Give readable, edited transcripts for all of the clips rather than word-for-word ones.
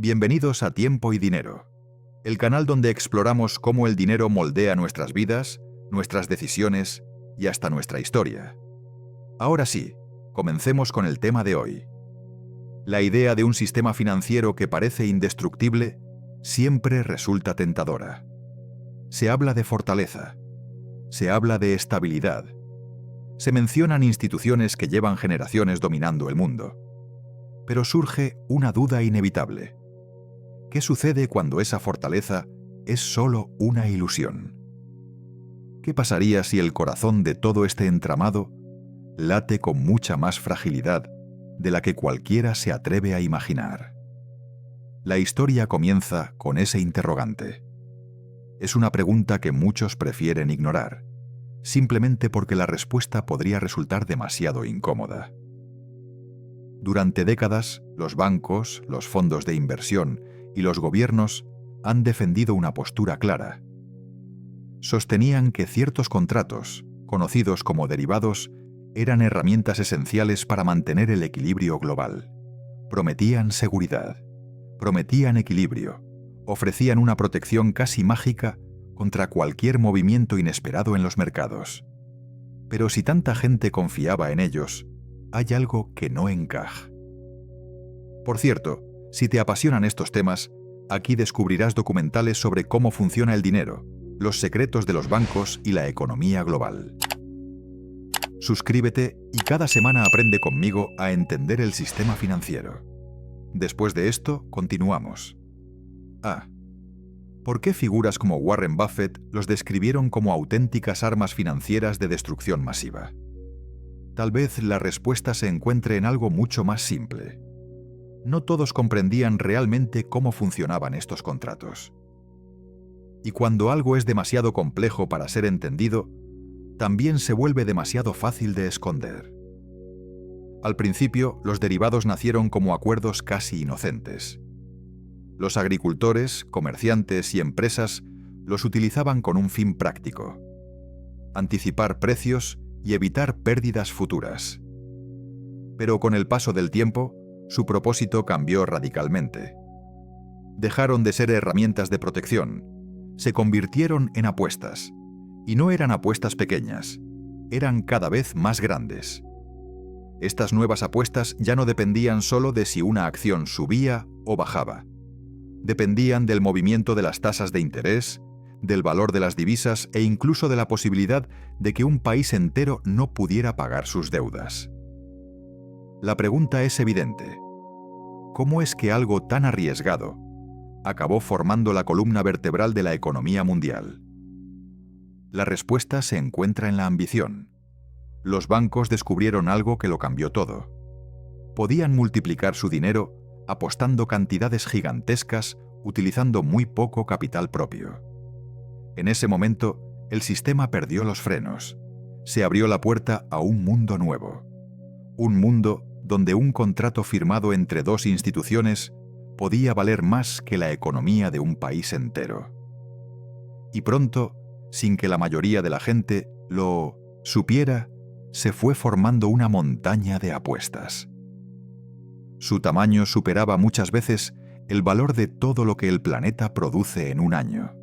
Bienvenidos a Tiempo y Dinero, el canal donde exploramos cómo el dinero moldea nuestras vidas, nuestras decisiones y hasta nuestra historia. Ahora sí, comencemos con el tema de hoy. La idea de un sistema financiero que parece indestructible siempre resulta tentadora. Se habla de fortaleza, se habla de estabilidad, se mencionan instituciones que llevan generaciones dominando el mundo. Pero surge una duda inevitable. ¿Qué sucede cuando esa fortaleza es solo una ilusión? ¿Qué pasaría si el corazón de todo este entramado late con mucha más fragilidad de la que cualquiera se atreve a imaginar? La historia comienza con ese interrogante. Es una pregunta que muchos prefieren ignorar, simplemente porque la respuesta podría resultar demasiado incómoda. Durante décadas, los bancos, los fondos de inversión y los gobiernos han defendido una postura clara. Sostenían que ciertos contratos, conocidos como derivados, eran herramientas esenciales para mantener el equilibrio global. Prometían seguridad, prometían equilibrio, ofrecían una protección casi mágica contra cualquier movimiento inesperado en los mercados. Pero si tanta gente confiaba en ellos, hay algo que no encaja. Por cierto, si te apasionan estos temas, aquí descubrirás documentales sobre cómo funciona el dinero, los secretos de los bancos y la economía global. Suscríbete y cada semana aprende conmigo a entender el sistema financiero. Después de esto, continuamos. ¿Por qué figuras como Warren Buffett los describieron como auténticas armas financieras de destrucción masiva? Tal vez la respuesta se encuentre en algo mucho más simple. No todos comprendían realmente cómo funcionaban estos contratos. Y cuando algo es demasiado complejo para ser entendido, también se vuelve demasiado fácil de esconder. Al principio, los derivados nacieron como acuerdos casi inocentes. Los agricultores, comerciantes y empresas los utilizaban con un fin práctico: anticipar precios y evitar pérdidas futuras. Pero con el paso del tiempo, su propósito cambió radicalmente. Dejaron de ser herramientas de protección, se convirtieron en apuestas, y no eran apuestas pequeñas, eran cada vez más grandes. Estas nuevas apuestas ya no dependían solo de si una acción subía o bajaba. Dependían del movimiento de las tasas de interés, del valor de las divisas e incluso de la posibilidad de que un país entero no pudiera pagar sus deudas. La pregunta es evidente. ¿Cómo es que algo tan arriesgado acabó formando la columna vertebral de la economía mundial? La respuesta se encuentra en la ambición. Los bancos descubrieron algo que lo cambió todo. Podían multiplicar su dinero apostando cantidades gigantescas utilizando muy poco capital propio. En ese momento, el sistema perdió los frenos. Se abrió la puerta a un mundo nuevo. Un mundo donde un contrato firmado entre dos instituciones podía valer más que la economía de un país entero. Y pronto, sin que la mayoría de la gente lo supiera, se fue formando una montaña de apuestas. Su tamaño superaba muchas veces el valor de todo lo que el planeta produce en un año.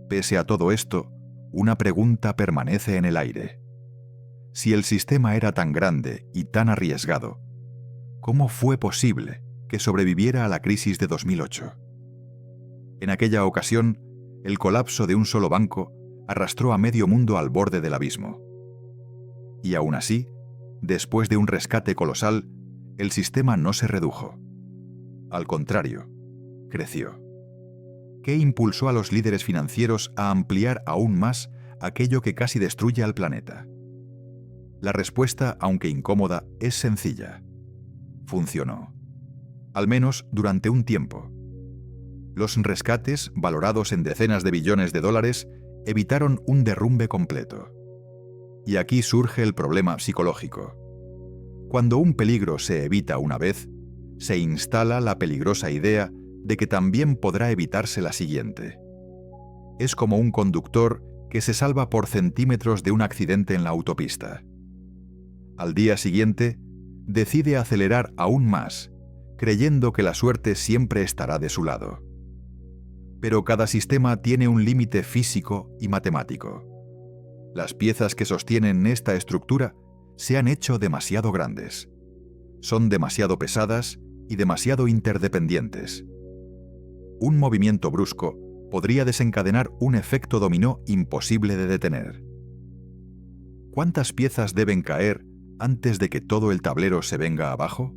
Pese a todo esto, una pregunta permanece en el aire. Si el sistema era tan grande y tan arriesgado, ¿cómo fue posible que sobreviviera a la crisis de 2008? En aquella ocasión, el colapso de un solo banco arrastró a medio mundo al borde del abismo. Y aún así, después de un rescate colosal, el sistema no se redujo. Al contrario, creció. ¿Qué impulsó a los líderes financieros a ampliar aún más aquello que casi destruye al planeta? La respuesta, aunque incómoda, es sencilla. Funcionó. Al menos durante un tiempo. Los rescates, valorados en decenas de billones de dólares, evitaron un derrumbe completo. Y aquí surge el problema psicológico. Cuando un peligro se evita una vez, se instala la peligrosa idea de que también podrá evitarse la siguiente. Es como un conductor que se salva por centímetros de un accidente en la autopista. Al día siguiente, decide acelerar aún más creyendo que la suerte siempre estará de su lado. Pero cada sistema tiene un límite físico y matemático. Las piezas que sostienen esta estructura se han hecho demasiado grandes. Son demasiado pesadas y demasiado interdependientes. Un movimiento brusco podría desencadenar un efecto dominó imposible de detener. ¿Cuántas piezas deben caer antes de que todo el tablero se venga abajo?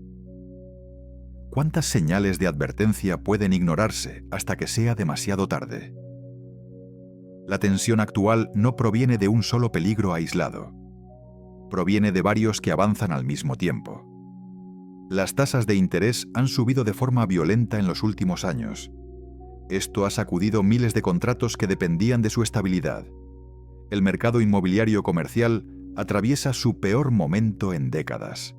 ¿Cuántas señales de advertencia pueden ignorarse hasta que sea demasiado tarde? La tensión actual no proviene de un solo peligro aislado. Proviene de varios que avanzan al mismo tiempo. Las tasas de interés han subido de forma violenta en los últimos años. Esto ha sacudido miles de contratos que dependían de su estabilidad. El mercado inmobiliario comercial atraviesa su peor momento en décadas.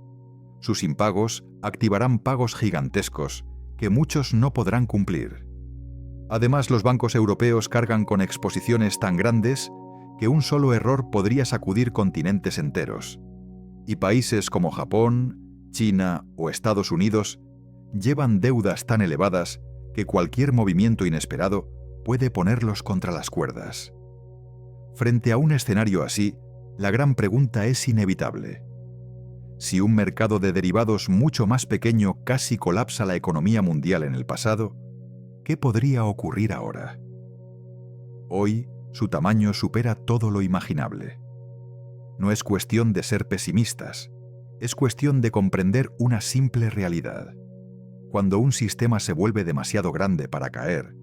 Sus impagos activarán pagos gigantescos que muchos no podrán cumplir. Además, los bancos europeos cargan con exposiciones tan grandes que un solo error podría sacudir continentes enteros. Y países como Japón, China o Estados Unidos llevan deudas tan elevadas que cualquier movimiento inesperado puede ponerlos contra las cuerdas. Frente a un escenario así, la gran pregunta es inevitable. Si un mercado de derivados mucho más pequeño casi colapsa la economía mundial en el pasado, ¿qué podría ocurrir ahora? Hoy, su tamaño supera todo lo imaginable. No es cuestión de ser pesimistas, es cuestión de comprender una simple realidad. Cuando un sistema se vuelve demasiado grande para caer,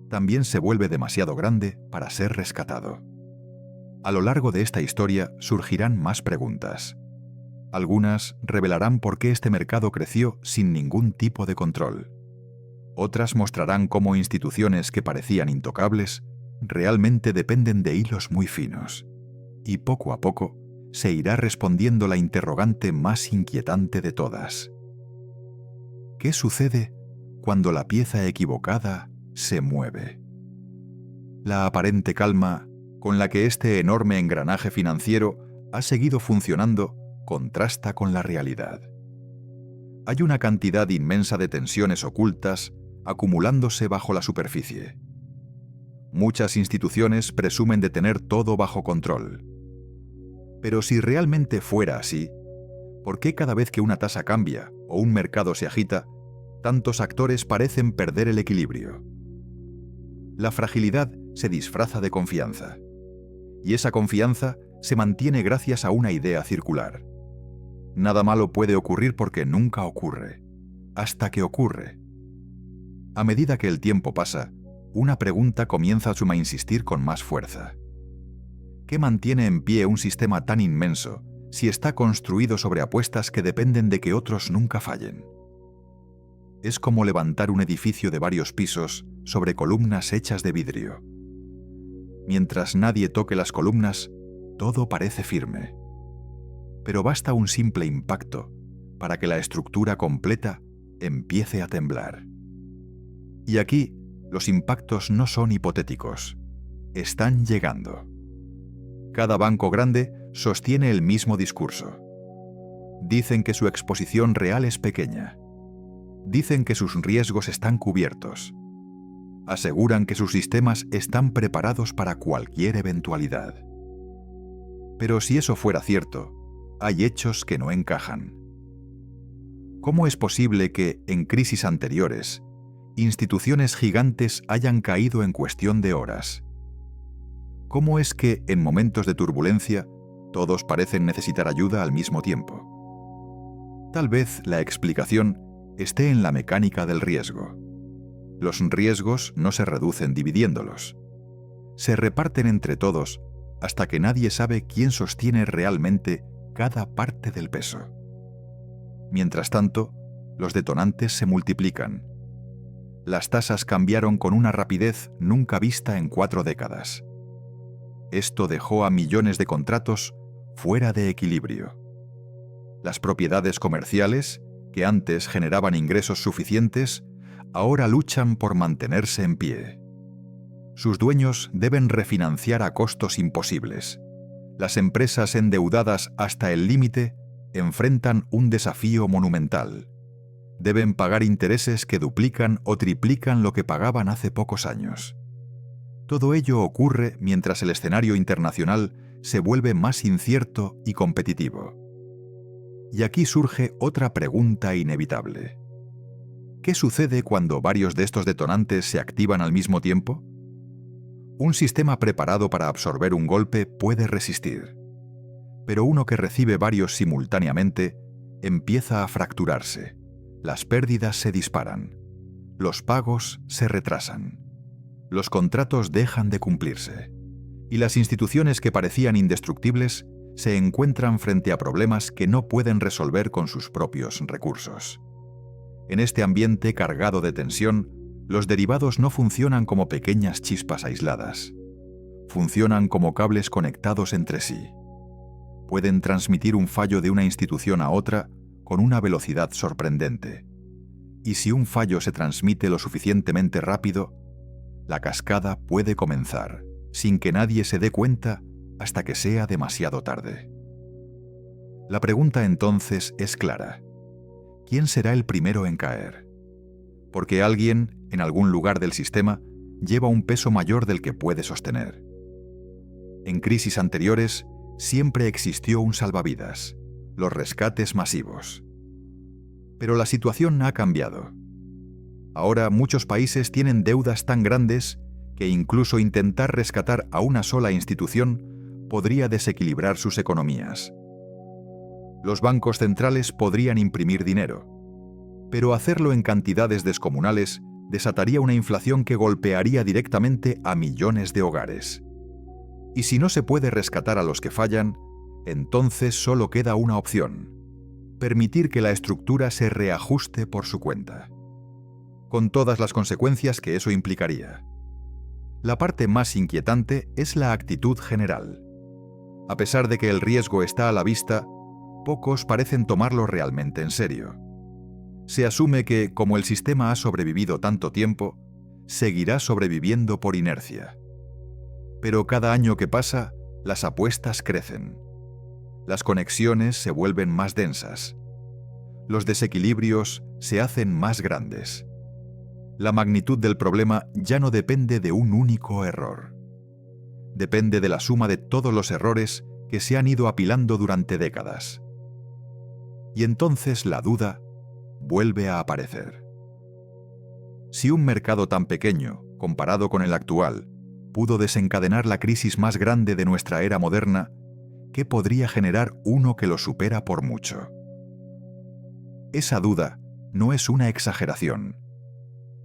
también se vuelve demasiado grande para ser rescatado. A lo largo de esta historia surgirán más preguntas. Algunas revelarán por qué este mercado creció sin ningún tipo de control. Otras mostrarán cómo instituciones que parecían intocables realmente dependen de hilos muy finos. Y poco a poco se irá respondiendo la interrogante más inquietante de todas. ¿Qué sucede cuando la pieza equivocada se mueve? La aparente calma con la que este enorme engranaje financiero ha seguido funcionando contrasta con la realidad. Hay una cantidad inmensa de tensiones ocultas acumulándose bajo la superficie. Muchas instituciones presumen de tener todo bajo control. Pero si realmente fuera así, ¿por qué cada vez que una tasa cambia o un mercado se agita, tantos actores parecen perder el equilibrio? La fragilidad se disfraza de confianza. Y esa confianza se mantiene gracias a una idea circular. Nada malo puede ocurrir porque nunca ocurre, hasta que ocurre. A medida que el tiempo pasa, una pregunta comienza a insistir con más fuerza. ¿Qué mantiene en pie un sistema tan inmenso si está construido sobre apuestas que dependen de que otros nunca fallen? Es como levantar un edificio de varios pisos sobre columnas hechas de vidrio. Mientras nadie toque las columnas, todo parece firme. Pero basta un simple impacto para que la estructura completa empiece a temblar. Y aquí, los impactos no son hipotéticos. Están llegando. Cada banco grande sostiene el mismo discurso. Dicen que su exposición real es pequeña. Dicen que sus riesgos están cubiertos. Aseguran que sus sistemas están preparados para cualquier eventualidad. Pero si eso fuera cierto, hay hechos que no encajan. ¿Cómo es posible que, en crisis anteriores, instituciones gigantes hayan caído en cuestión de horas? ¿Cómo es que, en momentos de turbulencia, todos parecen necesitar ayuda al mismo tiempo? Tal vez la explicación esté en la mecánica del riesgo. Los riesgos no se reducen dividiéndolos. Se reparten entre todos hasta que nadie sabe quién sostiene realmente cada parte del peso. Mientras tanto, los detonantes se multiplican. Las tasas cambiaron con una rapidez nunca vista en 4 décadas. Esto dejó a millones de contratos fuera de equilibrio. Las propiedades comerciales, que antes generaban ingresos suficientes, ahora luchan por mantenerse en pie. Sus dueños deben refinanciar a costos imposibles. Las empresas endeudadas hasta el límite enfrentan un desafío monumental: Deben pagar intereses que duplican o triplican lo que pagaban hace pocos años. Todo ello ocurre mientras el escenario internacional se vuelve más incierto y competitivo. Y aquí surge otra pregunta inevitable. ¿Qué sucede cuando varios de estos detonantes se activan al mismo tiempo? Un sistema preparado para absorber un golpe puede resistir, pero uno que recibe varios simultáneamente empieza a fracturarse. Las pérdidas se disparan, los pagos se retrasan, los contratos dejan de cumplirse, y las instituciones que parecían indestructibles se encuentran frente a problemas que no pueden resolver con sus propios recursos. En este ambiente cargado de tensión, los derivados no funcionan como pequeñas chispas aisladas. Funcionan como cables conectados entre sí. Pueden transmitir un fallo de una institución a otra con una velocidad sorprendente. Y si un fallo se transmite lo suficientemente rápido, la cascada puede comenzar, sin que nadie se dé cuenta hasta que sea demasiado tarde. La pregunta entonces es clara. ¿Quién será el primero en caer? Porque alguien, en algún lugar del sistema, lleva un peso mayor del que puede sostener. En crisis anteriores, siempre existió un salvavidas, los rescates masivos. Pero la situación ha cambiado. Ahora muchos países tienen deudas tan grandes que incluso intentar rescatar a una sola institución podría desequilibrar sus economías. Los bancos centrales podrían imprimir dinero, pero hacerlo en cantidades descomunales desataría una inflación que golpearía directamente a millones de hogares. Y si no se puede rescatar a los que fallan, entonces solo queda una opción: permitir que la estructura se reajuste por su cuenta, con todas las consecuencias que eso implicaría. La parte más inquietante es la actitud general. A pesar de que el riesgo está a la vista, pocos parecen tomarlo realmente en serio. Se asume que, como el sistema ha sobrevivido tanto tiempo, seguirá sobreviviendo por inercia. Pero cada año que pasa, las apuestas crecen. Las conexiones se vuelven más densas. Los desequilibrios se hacen más grandes. La magnitud del problema ya no depende de un único error. Depende de la suma de todos los errores que se han ido apilando durante décadas. Y entonces la duda vuelve a aparecer. Si un mercado tan pequeño, comparado con el actual, pudo desencadenar la crisis más grande de nuestra era moderna, ¿qué podría generar uno que lo supera por mucho? Esa duda no es una exageración.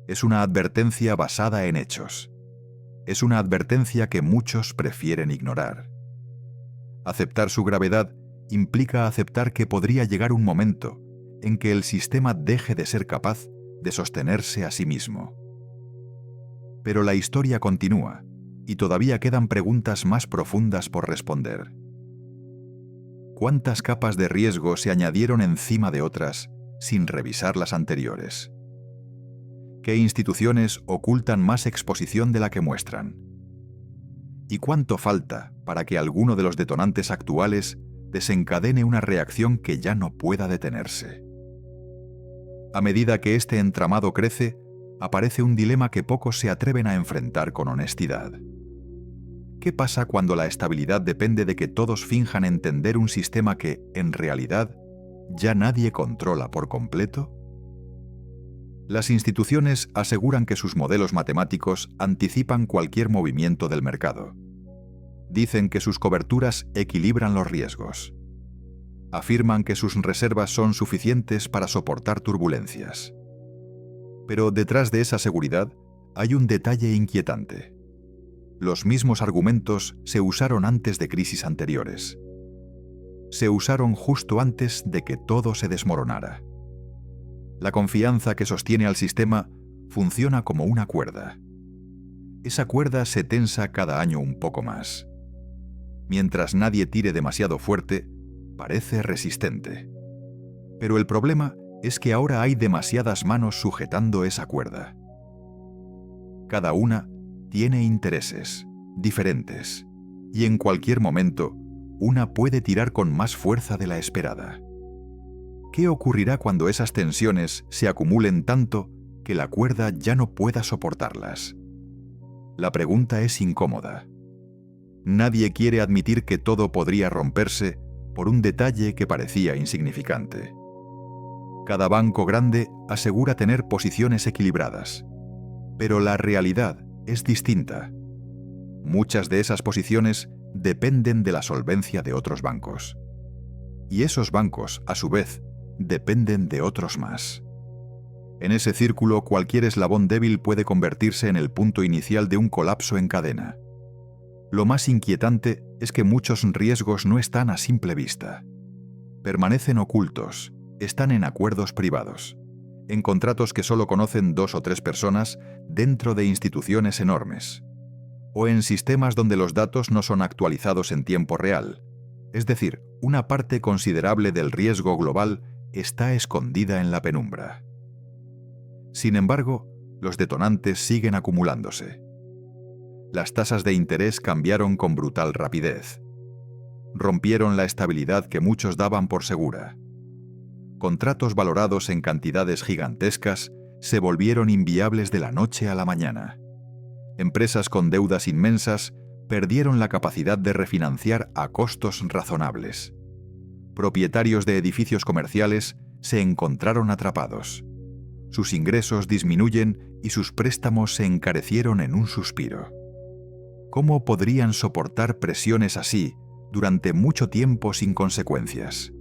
Es una advertencia basada en hechos. Es una advertencia que muchos prefieren ignorar. Aceptar su gravedad implica aceptar que podría llegar un momento en que el sistema deje de ser capaz de sostenerse a sí mismo. Pero la historia continúa y todavía quedan preguntas más profundas por responder. ¿Cuántas capas de riesgo se añadieron encima de otras sin revisar las anteriores? ¿Qué instituciones ocultan más exposición de la que muestran? ¿Y cuánto falta para que alguno de los detonantes actuales desencadene una reacción que ya no pueda detenerse? A medida que este entramado crece, aparece un dilema que pocos se atreven a enfrentar con honestidad. ¿Qué pasa cuando la estabilidad depende de que todos finjan entender un sistema que, en realidad, ya nadie controla por completo? Las instituciones aseguran que sus modelos matemáticos anticipan cualquier movimiento del mercado. Dicen que sus coberturas equilibran los riesgos. Afirman que sus reservas son suficientes para soportar turbulencias. Pero detrás de esa seguridad hay un detalle inquietante. Los mismos argumentos se usaron antes de crisis anteriores. Se usaron justo antes de que todo se desmoronara. La confianza que sostiene al sistema funciona como una cuerda. Esa cuerda se tensa cada año un poco más. Mientras nadie tire demasiado fuerte, parece resistente. Pero el problema es que ahora hay demasiadas manos sujetando esa cuerda. Cada una tiene intereses diferentes, y en cualquier momento, una puede tirar con más fuerza de la esperada. ¿qué ocurrirá cuando esas tensiones se acumulen tanto que la cuerda ya no pueda soportarlas? La pregunta es incómoda. Nadie quiere admitir que todo podría romperse por un detalle que parecía insignificante. Cada banco grande asegura tener posiciones equilibradas, pero la realidad es distinta. Muchas de esas posiciones dependen de la solvencia de otros bancos. Y esos bancos, a su vez, dependen de otros más. En ese círculo, cualquier eslabón débil puede convertirse en el punto inicial de un colapso en cadena. Lo más inquietante es que muchos riesgos no están a simple vista. Permanecen ocultos, están en acuerdos privados, en contratos que solo conocen 2 o 3 personas dentro de instituciones enormes, o en sistemas donde los datos no son actualizados en tiempo real. Es decir, una parte considerable del riesgo global está escondida en la penumbra. Sin embargo, los detonantes siguen acumulándose. Las tasas de interés cambiaron con brutal rapidez. Rompieron la estabilidad que muchos daban por segura. Contratos valorados en cantidades gigantescas se volvieron inviables de la noche a la mañana. Empresas con deudas inmensas perdieron la capacidad de refinanciar a costos razonables. Propietarios de edificios comerciales se encontraron atrapados. Sus ingresos disminuyen y sus préstamos se encarecieron en un suspiro. ¿Cómo podrían soportar presiones así durante mucho tiempo sin consecuencias?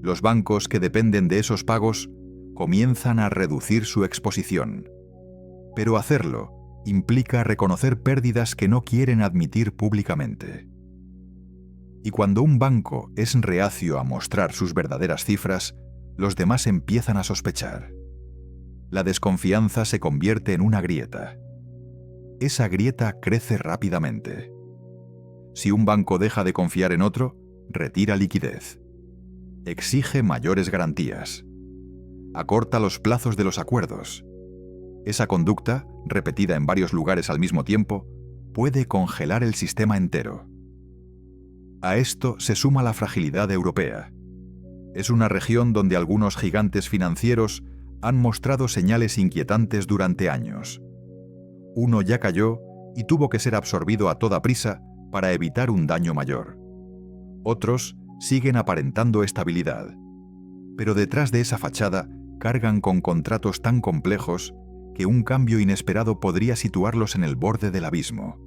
Los bancos que dependen de esos pagos comienzan a reducir su exposición. Pero hacerlo implica reconocer pérdidas que no quieren admitir públicamente. Y cuando un banco es reacio a mostrar sus verdaderas cifras, los demás empiezan a sospechar. La desconfianza se convierte en una grieta. Esa grieta crece rápidamente. Si un banco deja de confiar en otro, retira liquidez. Exige mayores garantías. Acorta los plazos de los acuerdos. Esa conducta, repetida en varios lugares al mismo tiempo, puede congelar el sistema entero. A esto se suma la fragilidad europea. Es una región donde algunos gigantes financieros han mostrado señales inquietantes durante años. Uno ya cayó y tuvo que ser absorbido a toda prisa para evitar un daño mayor. Otros siguen aparentando estabilidad, pero detrás de esa fachada cargan con contratos tan complejos que un cambio inesperado podría situarlos en el borde del abismo.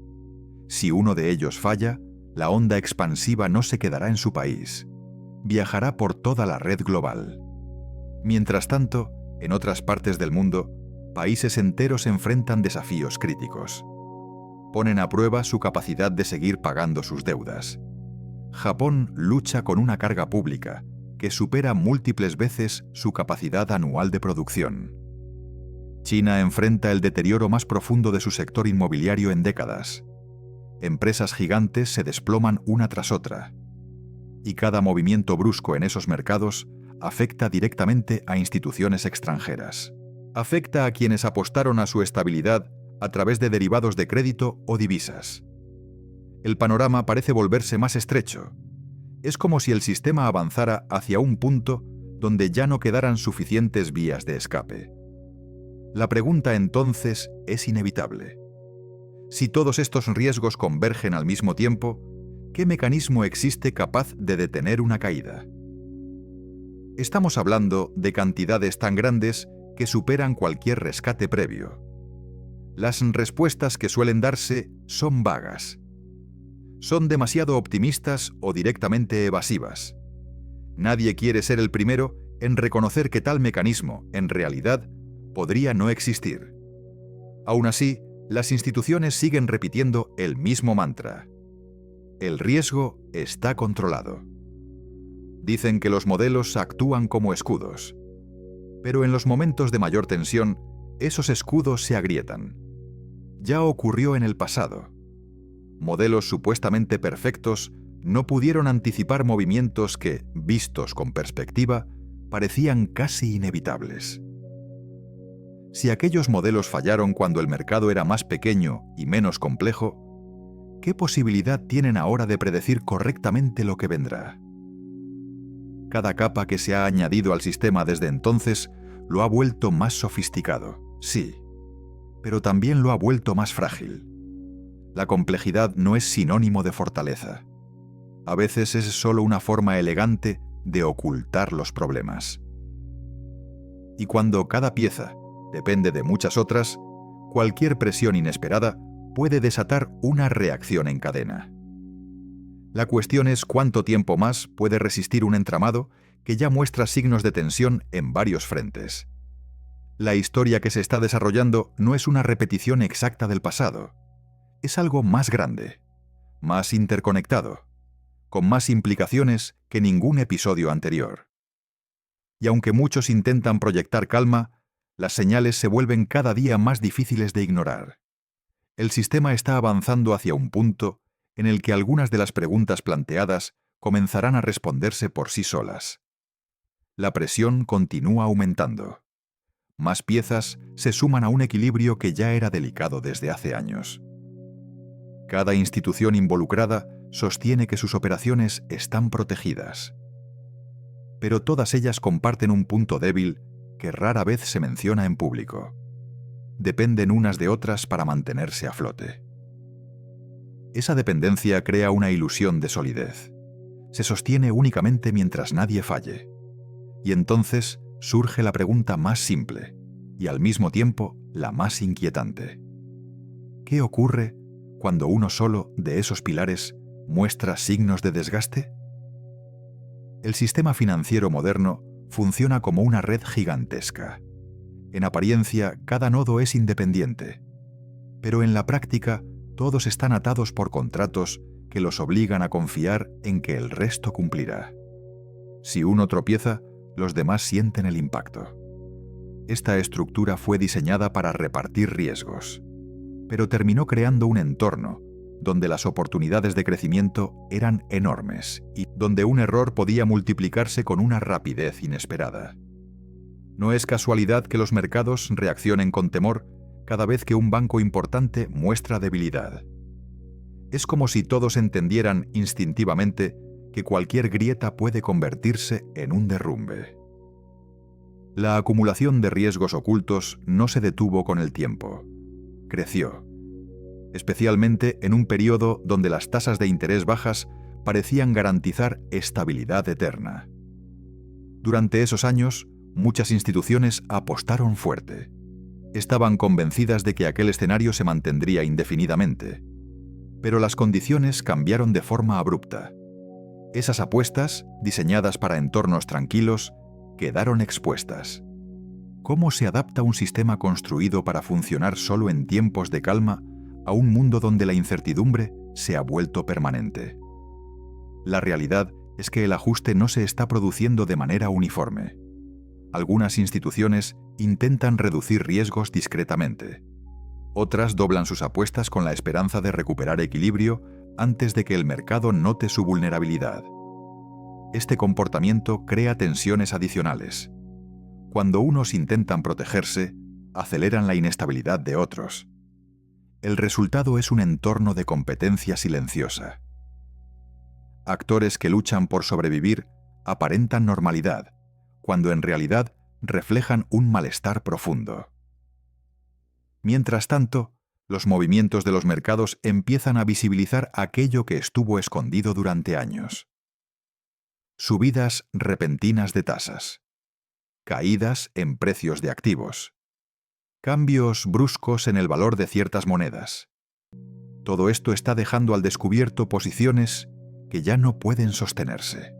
Si uno de ellos falla, la onda expansiva no se quedará en su país. Viajará por toda la red global. Mientras tanto, en otras partes del mundo, países enteros enfrentan desafíos críticos. Ponen a prueba su capacidad de seguir pagando sus deudas. Japón lucha con una carga pública que supera múltiples veces su capacidad anual de producción. China enfrenta el deterioro más profundo de su sector inmobiliario en décadas. Empresas gigantes se desploman una tras otra. Y cada movimiento brusco en esos mercados afecta directamente a instituciones extranjeras. Afecta a quienes apostaron a su estabilidad a través de derivados de crédito o divisas. El panorama parece volverse más estrecho. Es como si el sistema avanzara hacia un punto donde ya no quedaran suficientes vías de escape. La pregunta entonces es inevitable. Si todos estos riesgos convergen al mismo tiempo, ¿qué mecanismo existe capaz de detener una caída? Estamos hablando de cantidades tan grandes que superan cualquier rescate previo. Las respuestas que suelen darse son vagas. Son demasiado optimistas o directamente evasivas. Nadie quiere ser el primero en reconocer que tal mecanismo, en realidad, podría no existir. Aún así, las instituciones siguen repitiendo el mismo mantra. El riesgo está controlado. Dicen que los modelos actúan como escudos. Pero en los momentos de mayor tensión, esos escudos se agrietan. Ya ocurrió en el pasado. Modelos supuestamente perfectos no pudieron anticipar movimientos que, vistos con perspectiva, parecían casi inevitables. Si aquellos modelos fallaron cuando el mercado era más pequeño y menos complejo, ¿qué posibilidad tienen ahora de predecir correctamente lo que vendrá? Cada capa que se ha añadido al sistema desde entonces lo ha vuelto más sofisticado, sí, pero también lo ha vuelto más frágil. La complejidad no es sinónimo de fortaleza. A veces es solo una forma elegante de ocultar los problemas. Y cuando cada pieza depende de muchas otras, cualquier presión inesperada puede desatar una reacción en cadena. La cuestión es cuánto tiempo más puede resistir un entramado que ya muestra signos de tensión en varios frentes. La historia que se está desarrollando no es una repetición exacta del pasado. Es algo más grande, más interconectado, con más implicaciones que ningún episodio anterior. Y aunque muchos intentan proyectar calma, las señales se vuelven cada día más difíciles de ignorar. El sistema está avanzando hacia un punto en el que algunas de las preguntas planteadas comenzarán a responderse por sí solas. La presión continúa aumentando. Más piezas se suman a un equilibrio que ya era delicado desde hace años. Cada institución involucrada sostiene que sus operaciones están protegidas. Pero todas ellas comparten un punto débil que rara vez se menciona en público. Dependen unas de otras para mantenerse a flote. Esa dependencia crea una ilusión de solidez. Se sostiene únicamente mientras nadie falle. Y entonces surge la pregunta más simple y al mismo tiempo la más inquietante. ¿Qué ocurre cuando uno solo de esos pilares muestra signos de desgaste? El sistema financiero moderno funciona como una red gigantesca. En apariencia, cada nodo es independiente, pero en la práctica, todos están atados por contratos que los obligan a confiar en que el resto cumplirá. Si uno tropieza, los demás sienten el impacto. Esta estructura fue diseñada para repartir riesgos, pero terminó creando un entorno donde las oportunidades de crecimiento eran enormes y donde un error podía multiplicarse con una rapidez inesperada. No es casualidad que los mercados reaccionen con temor cada vez que un banco importante muestra debilidad. Es como si todos entendieran instintivamente que cualquier grieta puede convertirse en un derrumbe. La acumulación de riesgos ocultos no se detuvo con el tiempo. Creció, especialmente en un periodo donde las tasas de interés bajas parecían garantizar estabilidad eterna. Durante esos años, muchas instituciones apostaron fuerte. Estaban convencidas de que aquel escenario se mantendría indefinidamente. Pero las condiciones cambiaron de forma abrupta. Esas apuestas, diseñadas para entornos tranquilos, quedaron expuestas. ¿Cómo se adapta un sistema construido para funcionar solo en tiempos de calma a un mundo donde la incertidumbre se ha vuelto permanente? La realidad es que el ajuste no se está produciendo de manera uniforme. Algunas instituciones intentan reducir riesgos discretamente. Otras doblan sus apuestas con la esperanza de recuperar equilibrio antes de que el mercado note su vulnerabilidad. Este comportamiento crea tensiones adicionales. Cuando unos intentan protegerse, aceleran la inestabilidad de otros. El resultado es un entorno de competencia silenciosa. Actores que luchan por sobrevivir aparentan normalidad, cuando en realidad reflejan un malestar profundo. Mientras tanto, los movimientos de los mercados empiezan a visibilizar aquello que estuvo escondido durante años. Subidas repentinas de tasas, caídas en precios de activos, cambios bruscos en el valor de ciertas monedas. Todo esto está dejando al descubierto posiciones que ya no pueden sostenerse.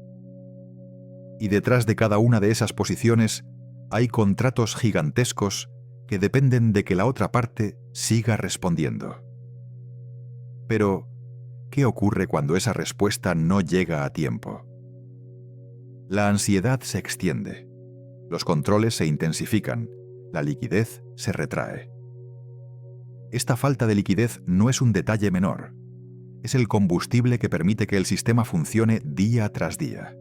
Y detrás de cada una de esas posiciones hay contratos gigantescos que dependen de que la otra parte siga respondiendo. Pero, ¿qué ocurre cuando esa respuesta no llega a tiempo? La ansiedad se extiende, los controles se intensifican, la liquidez se retrae. Esta falta de liquidez no es un detalle menor, es el combustible que permite que el sistema funcione día tras día.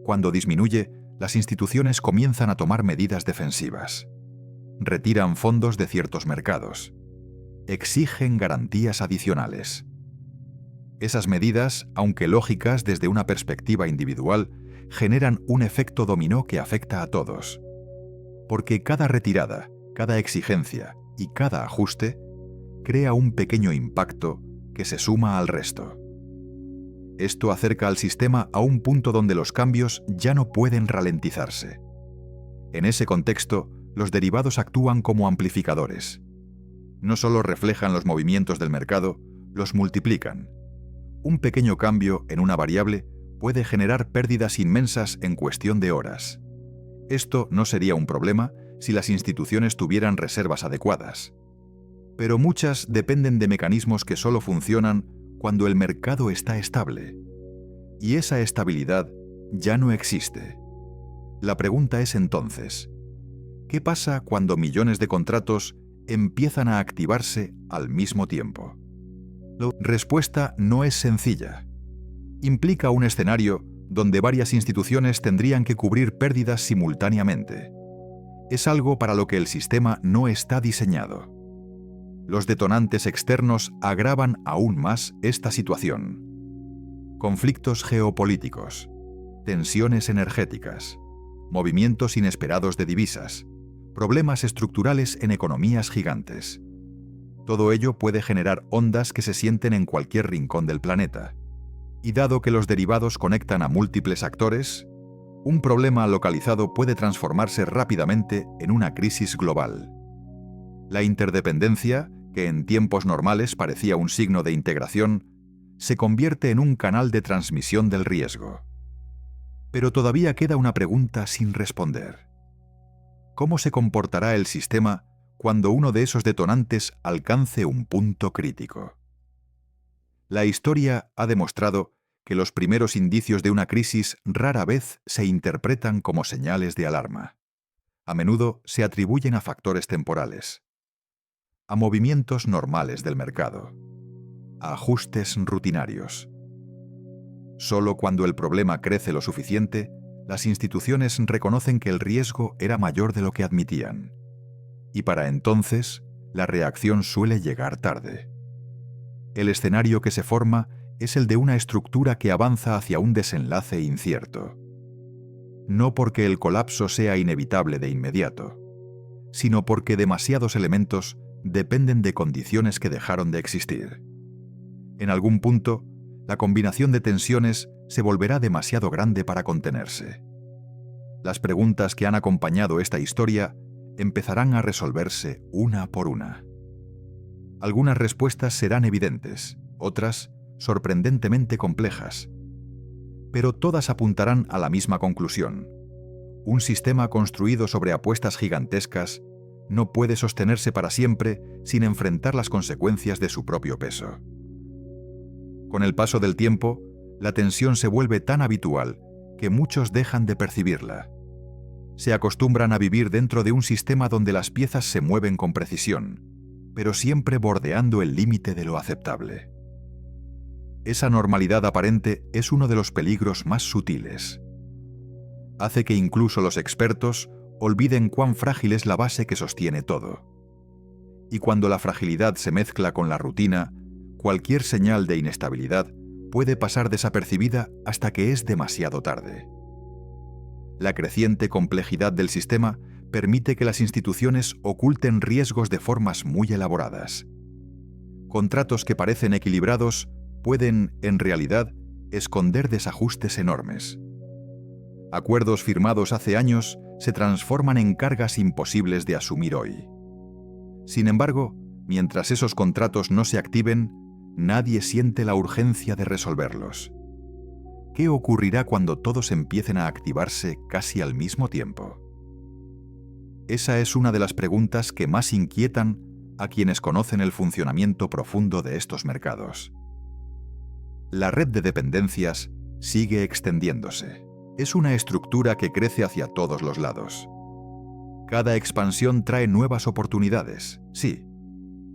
Cuando disminuye, las instituciones comienzan a tomar medidas defensivas. Retiran fondos de ciertos mercados. Exigen garantías adicionales. Esas medidas, aunque lógicas desde una perspectiva individual, generan un efecto dominó que afecta a todos. Porque cada retirada, cada exigencia y cada ajuste crea un pequeño impacto que se suma al resto. Esto acerca al sistema a un punto donde los cambios ya no pueden ralentizarse. En ese contexto, los derivados actúan como amplificadores. No solo reflejan los movimientos del mercado, los multiplican. Un pequeño cambio en una variable puede generar pérdidas inmensas en cuestión de horas. Esto no sería un problema si las instituciones tuvieran reservas adecuadas. Pero muchas dependen de mecanismos que solo funcionan cuando el mercado está estable. Y esa estabilidad ya no existe. La pregunta es entonces, ¿qué pasa cuando millones de contratos empiezan a activarse al mismo tiempo? La respuesta no es sencilla. Implica un escenario donde varias instituciones tendrían que cubrir pérdidas simultáneamente. Es algo para lo que el sistema no está diseñado. Los detonantes externos agravan aún más esta situación. Conflictos geopolíticos, tensiones energéticas, movimientos inesperados de divisas, problemas estructurales en economías gigantes. Todo ello puede generar ondas que se sienten en cualquier rincón del planeta. Y dado que los derivados conectan a múltiples actores, un problema localizado puede transformarse rápidamente en una crisis global. La interdependencia, que en tiempos normales parecía un signo de integración, se convierte en un canal de transmisión del riesgo. Pero todavía queda una pregunta sin responder. ¿Cómo se comportará el sistema cuando uno de esos detonantes alcance un punto crítico? La historia ha demostrado que los primeros indicios de una crisis rara vez se interpretan como señales de alarma. A menudo se atribuyen a factores temporales, a movimientos normales del mercado, a ajustes rutinarios. Solo cuando el problema crece lo suficiente, las instituciones reconocen que el riesgo era mayor de lo que admitían. Y para entonces, la reacción suele llegar tarde. El escenario que se forma es el de una estructura que avanza hacia un desenlace incierto. No porque el colapso sea inevitable de inmediato, sino porque demasiados elementos dependen de condiciones que dejaron de existir. En algún punto, la combinación de tensiones se volverá demasiado grande para contenerse. Las preguntas que han acompañado esta historia empezarán a resolverse una por una. Algunas respuestas serán evidentes, otras sorprendentemente complejas. Pero todas apuntarán a la misma conclusión. Un sistema construido sobre apuestas gigantescas no puede sostenerse para siempre sin enfrentar las consecuencias de su propio peso. Con el paso del tiempo, la tensión se vuelve tan habitual que muchos dejan de percibirla. Se acostumbran a vivir dentro de un sistema donde las piezas se mueven con precisión, pero siempre bordeando el límite de lo aceptable. Esa normalidad aparente es uno de los peligros más sutiles. Hace que incluso los expertos olviden cuán frágil es la base que sostiene todo. Y cuando la fragilidad se mezcla con la rutina, cualquier señal de inestabilidad puede pasar desapercibida hasta que es demasiado tarde. La creciente complejidad del sistema permite que las instituciones oculten riesgos de formas muy elaboradas. Contratos que parecen equilibrados pueden, en realidad, esconder desajustes enormes. Acuerdos firmados hace años se transforman en cargas imposibles de asumir hoy. Sin embargo, mientras esos contratos no se activen, nadie siente la urgencia de resolverlos. ¿Qué ocurrirá cuando todos empiecen a activarse casi al mismo tiempo? Esa es una de las preguntas que más inquietan a quienes conocen el funcionamiento profundo de estos mercados. La red de dependencias sigue extendiéndose. Es una estructura que crece hacia todos los lados. Cada expansión trae nuevas oportunidades, sí,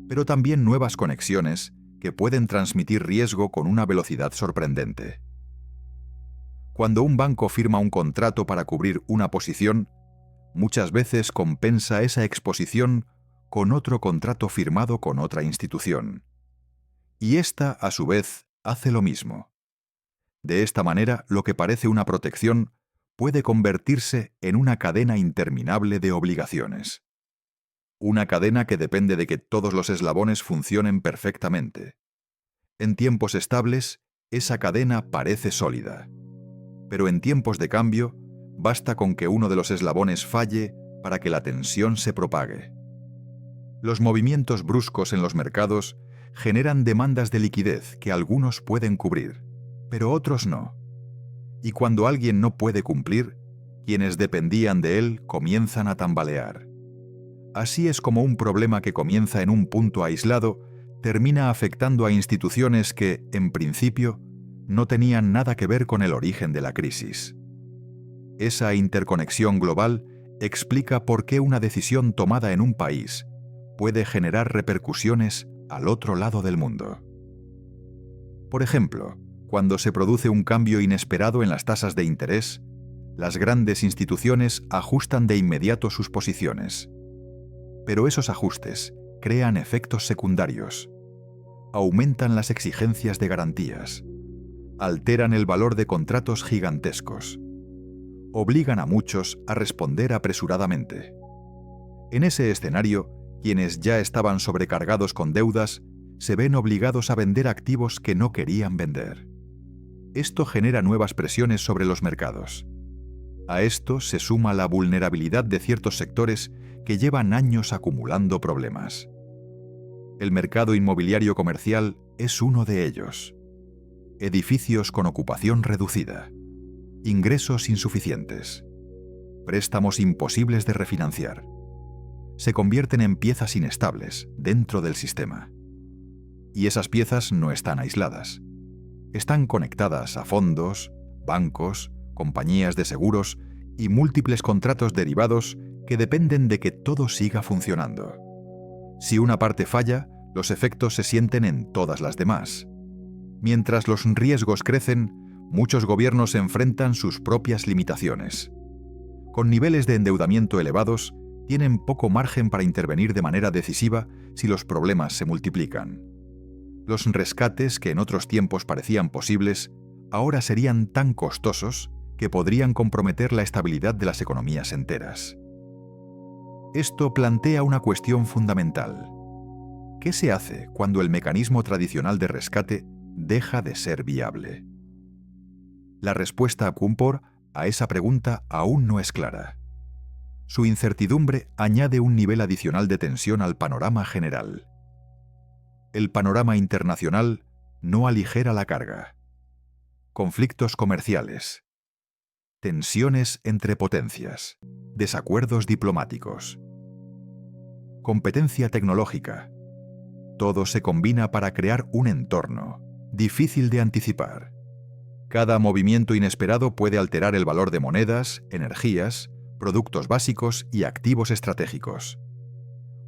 pero también nuevas conexiones que pueden transmitir riesgo con una velocidad sorprendente. Cuando un banco firma un contrato para cubrir una posición, muchas veces compensa esa exposición con otro contrato firmado con otra institución. Y esta, a su vez, hace lo mismo. De esta manera, lo que parece una protección puede convertirse en una cadena interminable de obligaciones. Una cadena que depende de que todos los eslabones funcionen perfectamente. En tiempos estables, esa cadena parece sólida. Pero en tiempos de cambio, basta con que uno de los eslabones falle para que la tensión se propague. Los movimientos bruscos en los mercados generan demandas de liquidez que algunos pueden cubrir, pero otros no. Y cuando alguien no puede cumplir, quienes dependían de él comienzan a tambalear. Así es como un problema que comienza en un punto aislado termina afectando a instituciones que, en principio, no tenían nada que ver con el origen de la crisis. Esa interconexión global explica por qué una decisión tomada en un país puede generar repercusiones al otro lado del mundo. Por ejemplo, cuando se produce un cambio inesperado en las tasas de interés, las grandes instituciones ajustan de inmediato sus posiciones. Pero esos ajustes crean efectos secundarios. Aumentan las exigencias de garantías. Alteran el valor de contratos gigantescos. Obligan a muchos a responder apresuradamente. En ese escenario, quienes ya estaban sobrecargados con deudas se ven obligados a vender activos que no querían vender. Esto genera nuevas presiones sobre los mercados. A esto se suma la vulnerabilidad de ciertos sectores que llevan años acumulando problemas. El mercado inmobiliario comercial es uno de ellos. Edificios con ocupación reducida, ingresos insuficientes, préstamos imposibles de refinanciar. Se convierten en piezas inestables dentro del sistema. Y esas piezas no están aisladas. Están conectadas a fondos, bancos, compañías de seguros y múltiples contratos derivados que dependen de que todo siga funcionando. Si una parte falla, los efectos se sienten en todas las demás. Mientras los riesgos crecen, muchos gobiernos enfrentan sus propias limitaciones. Con niveles de endeudamiento elevados, tienen poco margen para intervenir de manera decisiva si los problemas se multiplican. Los rescates que en otros tiempos parecían posibles, ahora serían tan costosos que podrían comprometer la estabilidad de las economías enteras. Esto plantea una cuestión fundamental. ¿Qué se hace cuando el mecanismo tradicional de rescate deja de ser viable? La respuesta Kumpor a esa pregunta aún no es clara. Su incertidumbre añade un nivel adicional de tensión al panorama general. El panorama internacional no aligera la carga. Conflictos comerciales, tensiones entre potencias, desacuerdos diplomáticos, competencia tecnológica. Todo se combina para crear un entorno difícil de anticipar. Cada movimiento inesperado puede alterar el valor de monedas, energías, productos básicos y activos estratégicos.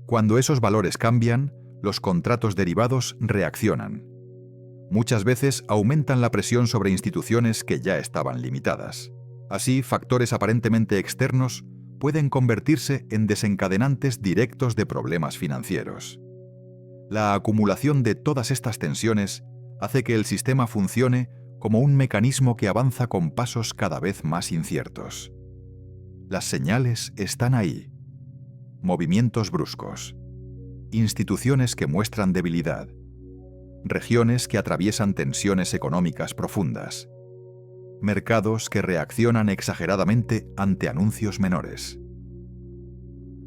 Cuando esos valores cambian, los contratos derivados reaccionan. Muchas veces aumentan la presión sobre instituciones que ya estaban limitadas. Así, factores aparentemente externos pueden convertirse en desencadenantes directos de problemas financieros. La acumulación de todas estas tensiones hace que el sistema funcione como un mecanismo que avanza con pasos cada vez más inciertos. Las señales están ahí. Movimientos bruscos. Instituciones que muestran debilidad. Regiones que atraviesan tensiones económicas profundas. Mercados que reaccionan exageradamente ante anuncios menores.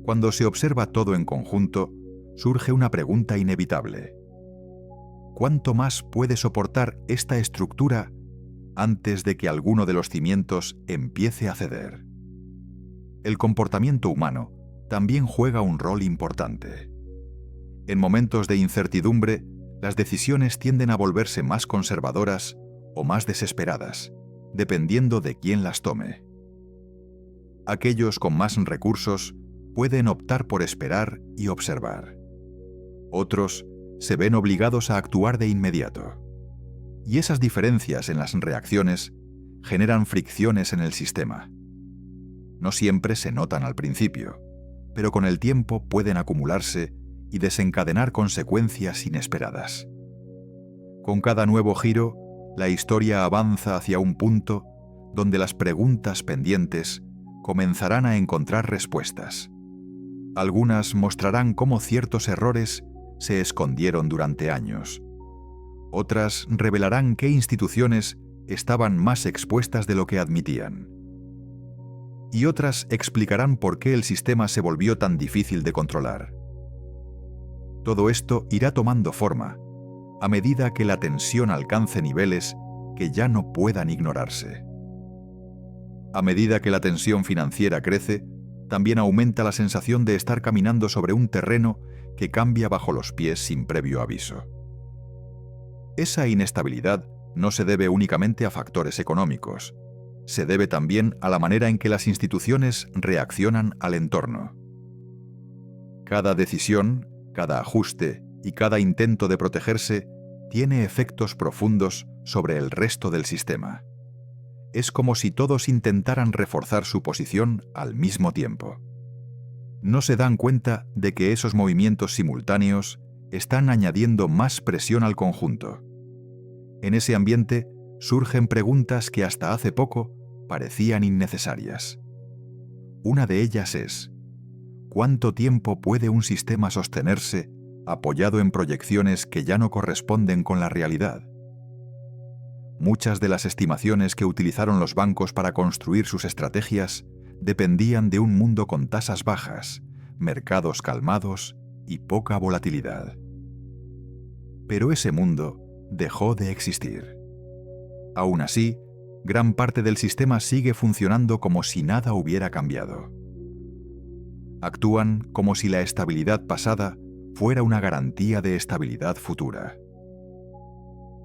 Cuando se observa todo en conjunto, surge una pregunta inevitable. ¿Cuánto más puede soportar esta estructura antes de que alguno de los cimientos empiece a ceder? El comportamiento humano también juega un rol importante. En momentos de incertidumbre, las decisiones tienden a volverse más conservadoras o más desesperadas, dependiendo de quién las tome. Aquellos con más recursos pueden optar por esperar y observar. Otros se ven obligados a actuar de inmediato. Y esas diferencias en las reacciones generan fricciones en el sistema. No siempre se notan al principio, pero con el tiempo pueden acumularse y desencadenar consecuencias inesperadas. Con cada nuevo giro, la historia avanza hacia un punto donde las preguntas pendientes comenzarán a encontrar respuestas. Algunas mostrarán cómo ciertos errores se escondieron durante años. Otras revelarán qué instituciones estaban más expuestas de lo que admitían. Y otras explicarán por qué el sistema se volvió tan difícil de controlar. Todo esto irá tomando forma a medida que la tensión alcance niveles que ya no puedan ignorarse. A medida que la tensión financiera crece, también aumenta la sensación de estar caminando sobre un terreno que cambia bajo los pies sin previo aviso. Esa inestabilidad no se debe únicamente a factores económicos, se debe también a la manera en que las instituciones reaccionan al entorno. Cada decisión, cada ajuste y cada intento de protegerse tiene efectos profundos sobre el resto del sistema. Es como si todos intentaran reforzar su posición al mismo tiempo. No se dan cuenta de que esos movimientos simultáneos están añadiendo más presión al conjunto. En ese ambiente surgen preguntas que hasta hace poco parecían innecesarias. Una de ellas es: ¿cuánto tiempo puede un sistema sostenerse apoyado en proyecciones que ya no corresponden con la realidad? Muchas de las estimaciones que utilizaron los bancos para construir sus estrategias dependían de un mundo con tasas bajas, mercados calmados y poca volatilidad. Pero ese mundo dejó de existir. Aún así, gran parte del sistema sigue funcionando como si nada hubiera cambiado. Actúan como si la estabilidad pasada fuera una garantía de estabilidad futura.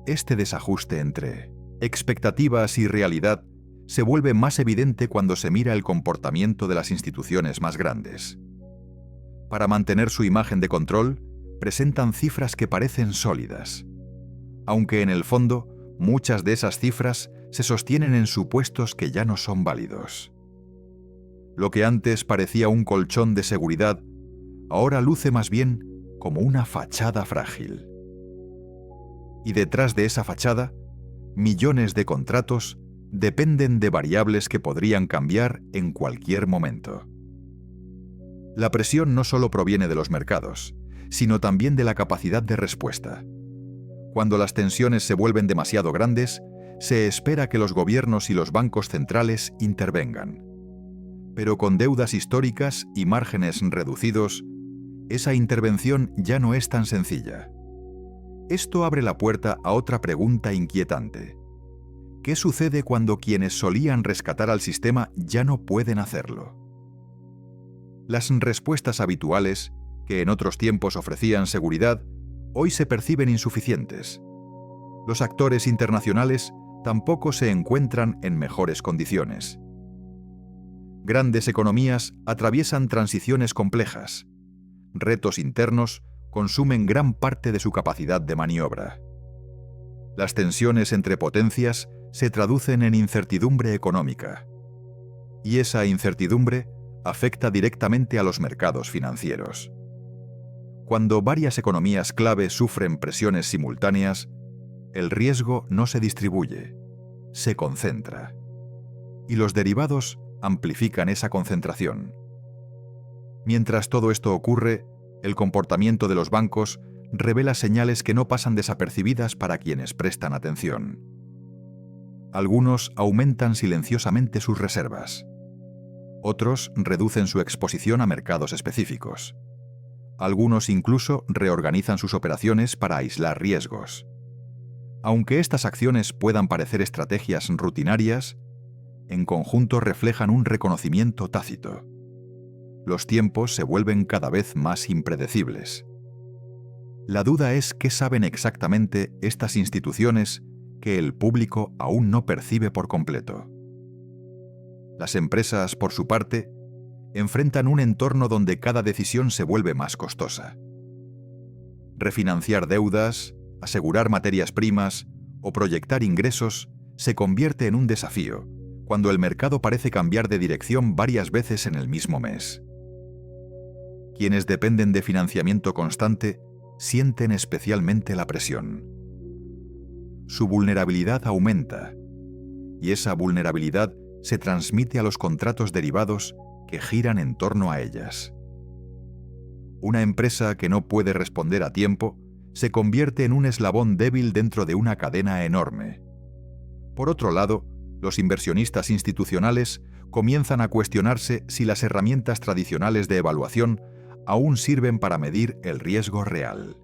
Este desajuste entre expectativas y realidad se vuelve más evidente cuando se mira el comportamiento de las instituciones más grandes. Para mantener su imagen de control, presentan cifras que parecen sólidas, aunque en el fondo muchas de esas cifras se sostienen en supuestos que ya no son válidos. Lo que antes parecía un colchón de seguridad, ahora luce más bien como una fachada frágil. Y detrás de esa fachada, millones de contratos dependen de variables que podrían cambiar en cualquier momento. La presión no solo proviene de los mercados, sino también de la capacidad de respuesta. Cuando las tensiones se vuelven demasiado grandes, se espera que los gobiernos y los bancos centrales intervengan. Pero con deudas históricas y márgenes reducidos, esa intervención ya no es tan sencilla. Esto abre la puerta a otra pregunta inquietante. ¿Qué sucede cuando quienes solían rescatar al sistema ya no pueden hacerlo? Las respuestas habituales, que en otros tiempos ofrecían seguridad, hoy se perciben insuficientes. Los actores internacionales tampoco se encuentran en mejores condiciones. Grandes economías atraviesan transiciones complejas. Retos internos consumen gran parte de su capacidad de maniobra. Las tensiones entre potencias se traducen en incertidumbre económica. Y esa incertidumbre afecta directamente a los mercados financieros. Cuando varias economías clave sufren presiones simultáneas, el riesgo no se distribuye, se concentra. Y los derivados amplifican esa concentración. Mientras todo esto ocurre, el comportamiento de los bancos revela señales que no pasan desapercibidas para quienes prestan atención. Algunos aumentan silenciosamente sus reservas. Otros reducen su exposición a mercados específicos. Algunos incluso reorganizan sus operaciones para aislar riesgos. Aunque estas acciones puedan parecer estrategias rutinarias, en conjunto reflejan un reconocimiento tácito. Los tiempos se vuelven cada vez más impredecibles. La duda es qué saben exactamente estas instituciones que el público aún no percibe por completo. Las empresas, por su parte, enfrentan un entorno donde cada decisión se vuelve más costosa. Refinanciar deudas, asegurar materias primas o proyectar ingresos se convierte en un desafío cuando el mercado parece cambiar de dirección varias veces en el mismo mes. Quienes dependen de financiamiento constante sienten especialmente la presión. Su vulnerabilidad aumenta, y esa vulnerabilidad se transmite a los contratos derivados que giran en torno a ellas. Una empresa que no puede responder a tiempo se convierte en un eslabón débil dentro de una cadena enorme. Por otro lado, los inversionistas institucionales comienzan a cuestionarse si las herramientas tradicionales de evaluación aún sirven para medir el riesgo real.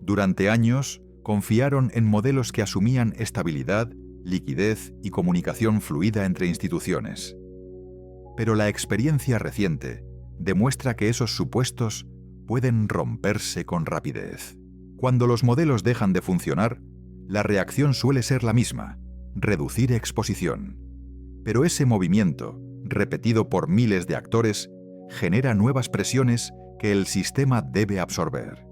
Durante años, confiaron en modelos que asumían estabilidad, liquidez y comunicación fluida entre instituciones. Pero la experiencia reciente demuestra que esos supuestos pueden romperse con rapidez. Cuando los modelos dejan de funcionar, la reacción suele ser la misma: reducir exposición. Pero ese movimiento, repetido por miles de actores, genera nuevas presiones que el sistema debe absorber.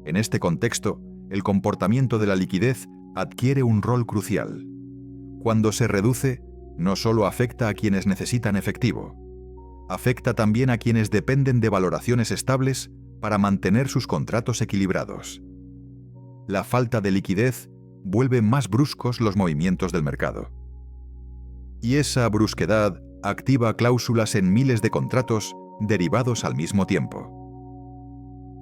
En este contexto, el comportamiento de la liquidez adquiere un rol crucial. Cuando se reduce, no solo afecta a quienes necesitan efectivo, afecta también a quienes dependen de valoraciones estables para mantener sus contratos equilibrados. La falta de liquidez vuelve más bruscos los movimientos del mercado. Y esa brusquedad activa cláusulas en miles de contratos derivados al mismo tiempo.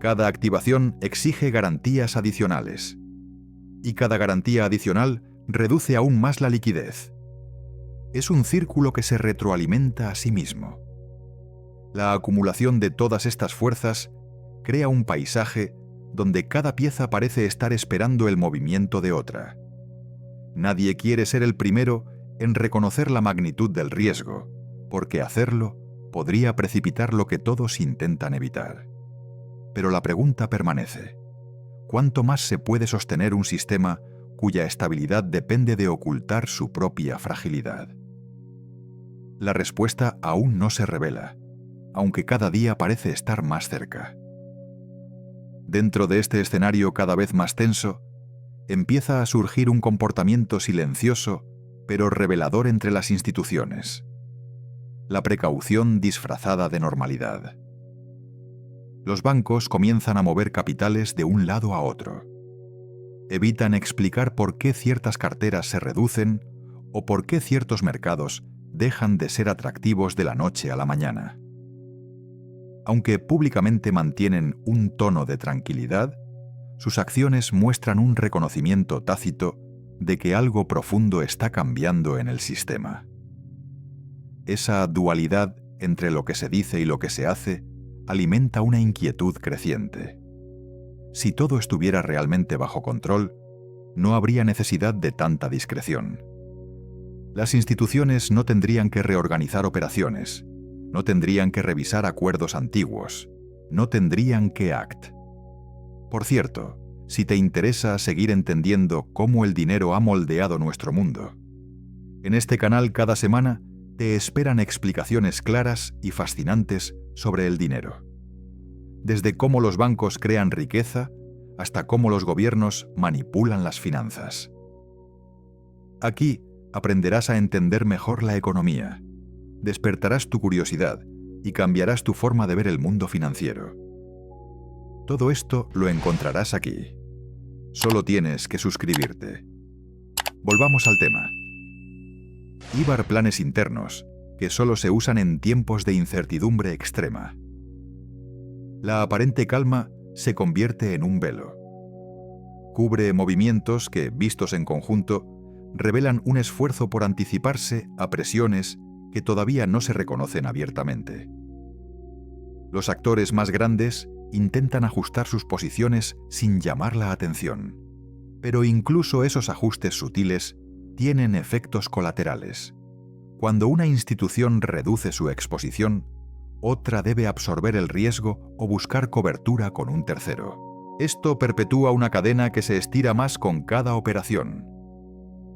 Cada activación exige garantías adicionales, y cada garantía adicional reduce aún más la liquidez. Es un círculo que se retroalimenta a sí mismo. La acumulación de todas estas fuerzas crea un paisaje donde cada pieza parece estar esperando el movimiento de otra. Nadie quiere ser el primero en reconocer la magnitud del riesgo, porque hacerlo podría precipitar lo que todos intentan evitar. Pero la pregunta permanece: ¿cuánto más se puede sostener un sistema cuya estabilidad depende de ocultar su propia fragilidad? La respuesta aún no se revela, aunque cada día parece estar más cerca. Dentro de este escenario cada vez más tenso, empieza a surgir un comportamiento silencioso pero revelador entre las instituciones: la precaución disfrazada de normalidad. Los bancos comienzan a mover capitales de un lado a otro. Evitan explicar por qué ciertas carteras se reducen o por qué ciertos mercados dejan de ser atractivos de la noche a la mañana. Aunque públicamente mantienen un tono de tranquilidad, sus acciones muestran un reconocimiento tácito de que algo profundo está cambiando en el sistema. Esa dualidad entre lo que se dice y lo que se hace alimenta una inquietud creciente. Si todo estuviera realmente bajo control, no habría necesidad de tanta discreción. Las instituciones no tendrían que reorganizar operaciones, no tendrían que revisar acuerdos antiguos, no tendrían que act. Por cierto, si te interesa seguir entendiendo cómo el dinero ha moldeado nuestro mundo, en este canal cada semana te esperan explicaciones claras y fascinantes sobre el dinero. Desde cómo los bancos crean riqueza hasta cómo los gobiernos manipulan las finanzas. Aquí aprenderás a entender mejor la economía, despertarás tu curiosidad y cambiarás tu forma de ver el mundo financiero. Todo esto lo encontrarás aquí. Solo tienes que suscribirte. Volvamos al tema. IVAR: planes internos, que solo se usan en tiempos de incertidumbre extrema. La aparente calma se convierte en un velo. Cubre movimientos que, vistos en conjunto, revelan un esfuerzo por anticiparse a presiones que todavía no se reconocen abiertamente. Los actores más grandes intentan ajustar sus posiciones sin llamar la atención, pero incluso esos ajustes sutiles tienen efectos colaterales. Cuando una institución reduce su exposición, otra debe absorber el riesgo o buscar cobertura con un tercero. Esto perpetúa una cadena que se estira más con cada operación.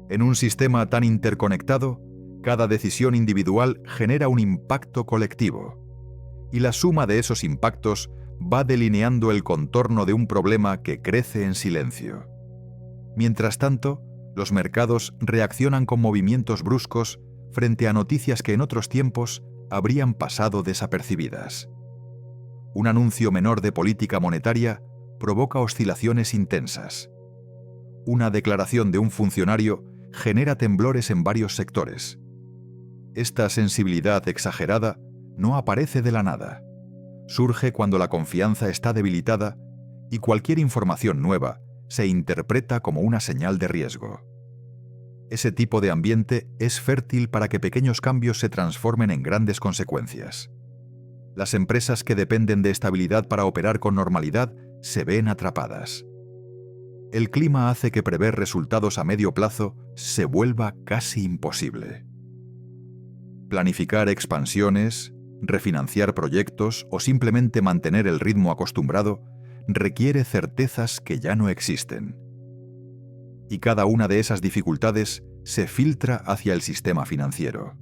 En un sistema tan interconectado, cada decisión individual genera un impacto colectivo, y la suma de esos impactos va delineando el contorno de un problema que crece en silencio. Mientras tanto, los mercados reaccionan con movimientos bruscos frente a noticias que en otros tiempos habrían pasado desapercibidas. Un anuncio menor de política monetaria provoca oscilaciones intensas. Una declaración de un funcionario genera temblores en varios sectores. Esta sensibilidad exagerada no aparece de la nada. Surge cuando la confianza está debilitada y cualquier información nueva se interpreta como una señal de riesgo. Ese tipo de ambiente es fértil para que pequeños cambios se transformen en grandes consecuencias. Las empresas que dependen de estabilidad para operar con normalidad se ven atrapadas. El clima hace que prever resultados a medio plazo se vuelva casi imposible. Planificar expansiones, refinanciar proyectos o simplemente mantener el ritmo acostumbrado requiere certezas que ya no existen. Y cada una de esas dificultades se filtra hacia el sistema financiero.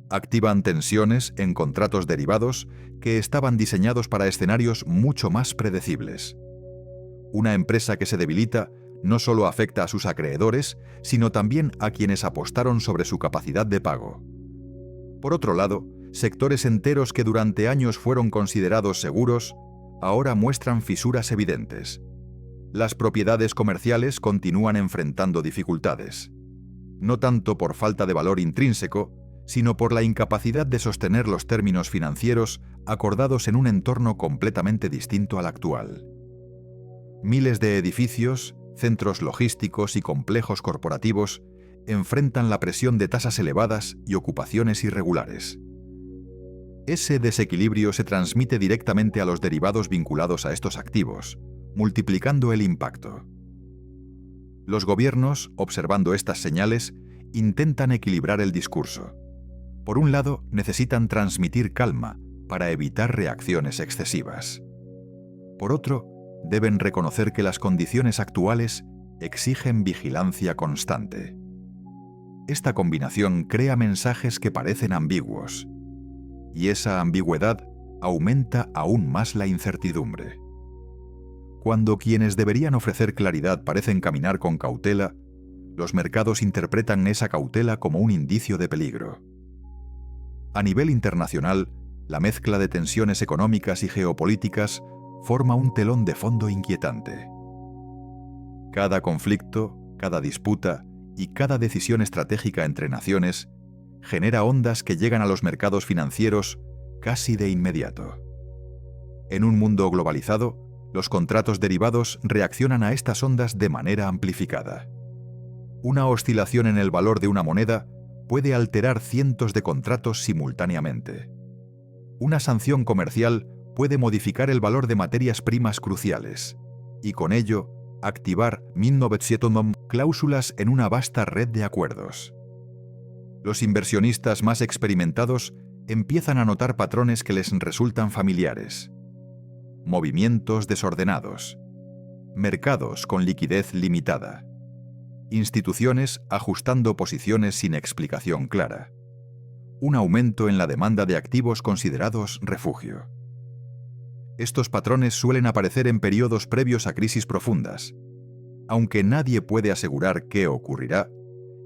Activan tensiones en contratos derivados que estaban diseñados para escenarios mucho más predecibles. Una empresa que se debilita no solo afecta a sus acreedores, sino también a quienes apostaron sobre su capacidad de pago. Por otro lado, sectores enteros que durante años fueron considerados seguros, ahora muestran fisuras evidentes. Las propiedades comerciales continúan enfrentando dificultades, no tanto por falta de valor intrínseco, sino por la incapacidad de sostener los términos financieros acordados en un entorno completamente distinto al actual. Miles de edificios, centros logísticos y complejos corporativos enfrentan la presión de tasas elevadas y ocupaciones irregulares. Ese desequilibrio se transmite directamente a los derivados vinculados a estos activos, multiplicando el impacto. Los gobiernos, observando estas señales, intentan equilibrar el discurso. Por un lado, necesitan transmitir calma para evitar reacciones excesivas. Por otro, deben reconocer que las condiciones actuales exigen vigilancia constante. Esta combinación crea mensajes que parecen ambiguos, y esa ambigüedad aumenta aún más la incertidumbre. Cuando quienes deberían ofrecer claridad parecen caminar con cautela, los mercados interpretan esa cautela como un indicio de peligro. A nivel internacional, la mezcla de tensiones económicas y geopolíticas forma un telón de fondo inquietante. Cada conflicto, cada disputa y cada decisión estratégica entre naciones genera ondas que llegan a los mercados financieros casi de inmediato. En un mundo globalizado, los contratos derivados reaccionan a estas ondas de manera amplificada. Una oscilación en el valor de una moneda puede alterar cientos de contratos simultáneamente. Una sanción comercial puede modificar el valor de materias primas cruciales y con ello activar 1900 cláusulas en una vasta red de acuerdos. Los inversionistas más experimentados empiezan a notar patrones que les resultan familiares. Movimientos desordenados, mercados con liquidez limitada, instituciones ajustando posiciones sin explicación clara, un aumento en la demanda de activos considerados refugio. Estos patrones suelen aparecer en periodos previos a crisis profundas. Aunque nadie puede asegurar qué ocurrirá,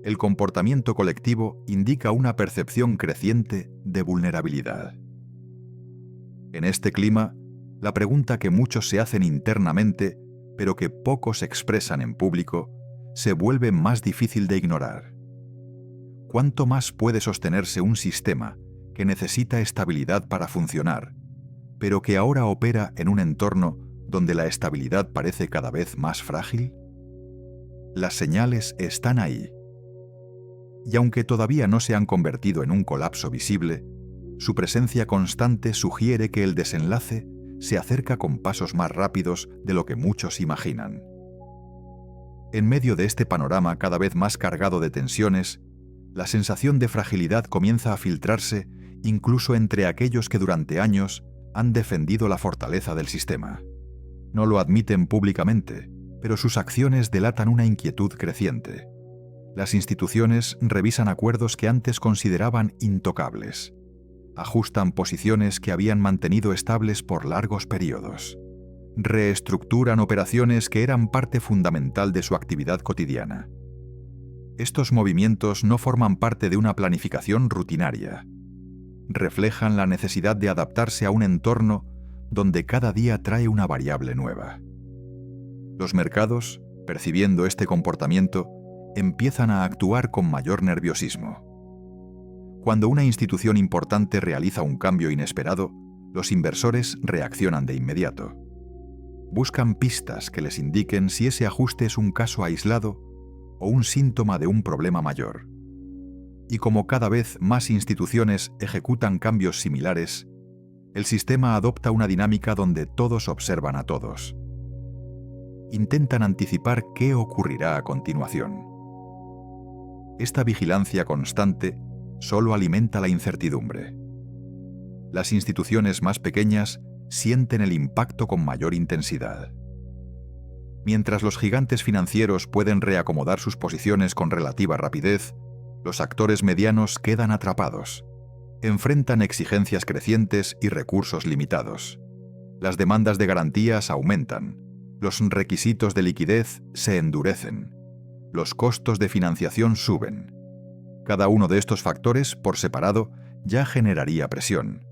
el comportamiento colectivo indica una percepción creciente de vulnerabilidad. En este clima, la pregunta que muchos se hacen internamente, pero que pocos expresan en público, se vuelve más difícil de ignorar. ¿Cuánto más puede sostenerse un sistema que necesita estabilidad para funcionar, pero que ahora opera en un entorno donde la estabilidad parece cada vez más frágil? Las señales están ahí. Y aunque todavía no se han convertido en un colapso visible, su presencia constante sugiere que el desenlace se acerca con pasos más rápidos de lo que muchos imaginan. En medio de este panorama cada vez más cargado de tensiones, la sensación de fragilidad comienza a filtrarse incluso entre aquellos que durante años han defendido la fortaleza del sistema. No lo admiten públicamente, pero sus acciones delatan una inquietud creciente. Las instituciones revisan acuerdos que antes consideraban intocables. Ajustan posiciones que habían mantenido estables por largos periodos. Reestructuran operaciones que eran parte fundamental de su actividad cotidiana. Estos movimientos no forman parte de una planificación rutinaria. Reflejan la necesidad de adaptarse a un entorno donde cada día trae una variable nueva. Los mercados, percibiendo este comportamiento, empiezan a actuar con mayor nerviosismo. Cuando una institución importante realiza un cambio inesperado, los inversores reaccionan de inmediato. Buscan pistas que les indiquen si ese ajuste es un caso aislado o un síntoma de un problema mayor. Y como cada vez más instituciones ejecutan cambios similares, el sistema adopta una dinámica donde todos observan a todos. Intentan anticipar qué ocurrirá a continuación. Esta vigilancia constante solo alimenta la incertidumbre. Las instituciones más pequeñas sienten el impacto con mayor intensidad. Mientras los gigantes financieros pueden reacomodar sus posiciones con relativa rapidez, los actores medianos quedan atrapados. Enfrentan exigencias crecientes y recursos limitados. Las demandas de garantías aumentan. Los requisitos de liquidez se endurecen. Los costos de financiación suben. Cada uno de estos factores, por separado, ya generaría presión.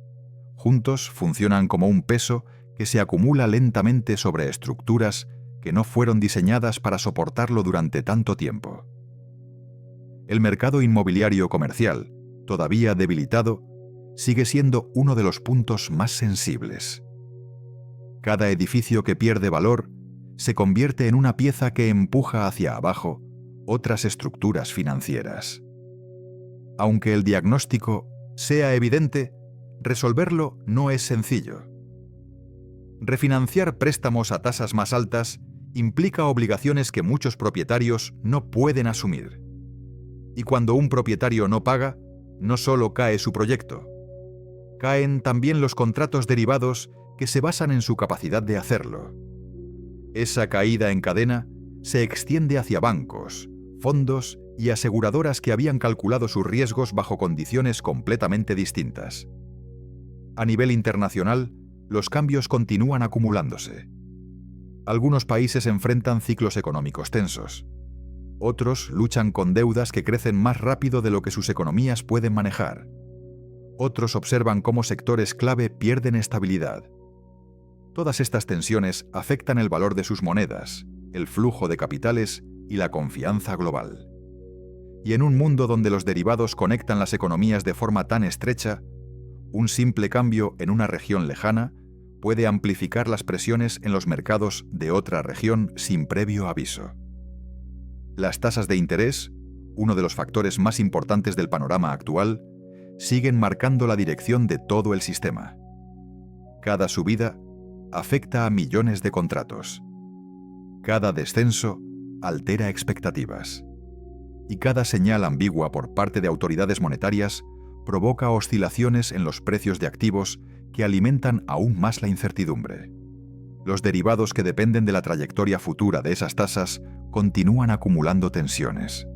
Juntos funcionan como un peso que se acumula lentamente sobre estructuras que no fueron diseñadas para soportarlo durante tanto tiempo. El mercado inmobiliario comercial, todavía debilitado, sigue siendo uno de los puntos más sensibles. Cada edificio que pierde valor se convierte en una pieza que empuja hacia abajo otras estructuras financieras. Aunque el diagnóstico sea evidente, resolverlo no es sencillo. Refinanciar préstamos a tasas más altas implica obligaciones que muchos propietarios no pueden asumir. Y cuando un propietario no paga, no solo cae su proyecto, caen también los contratos derivados que se basan en su capacidad de hacerlo. Esa caída en cadena se extiende hacia bancos, fondos y aseguradoras que habían calculado sus riesgos bajo condiciones completamente distintas. A nivel internacional, los cambios continúan acumulándose. Algunos países enfrentan ciclos económicos tensos. Otros luchan con deudas que crecen más rápido de lo que sus economías pueden manejar. Otros observan cómo sectores clave pierden estabilidad. Todas estas tensiones afectan el valor de sus monedas, el flujo de capitales y la confianza global. Y en un mundo donde los derivados conectan las economías de forma tan estrecha, un simple cambio en una región lejana puede amplificar las presiones en los mercados de otra región sin previo aviso. Las tasas de interés, uno de los factores más importantes del panorama actual, siguen marcando la dirección de todo el sistema. Cada subida afecta a millones de contratos. Cada descenso altera expectativas. Y cada señal ambigua por parte de autoridades monetarias provoca oscilaciones en los precios de activos que alimentan aún más la incertidumbre. Los derivados que dependen de la trayectoria futura de esas tasas continúan acumulando tensiones.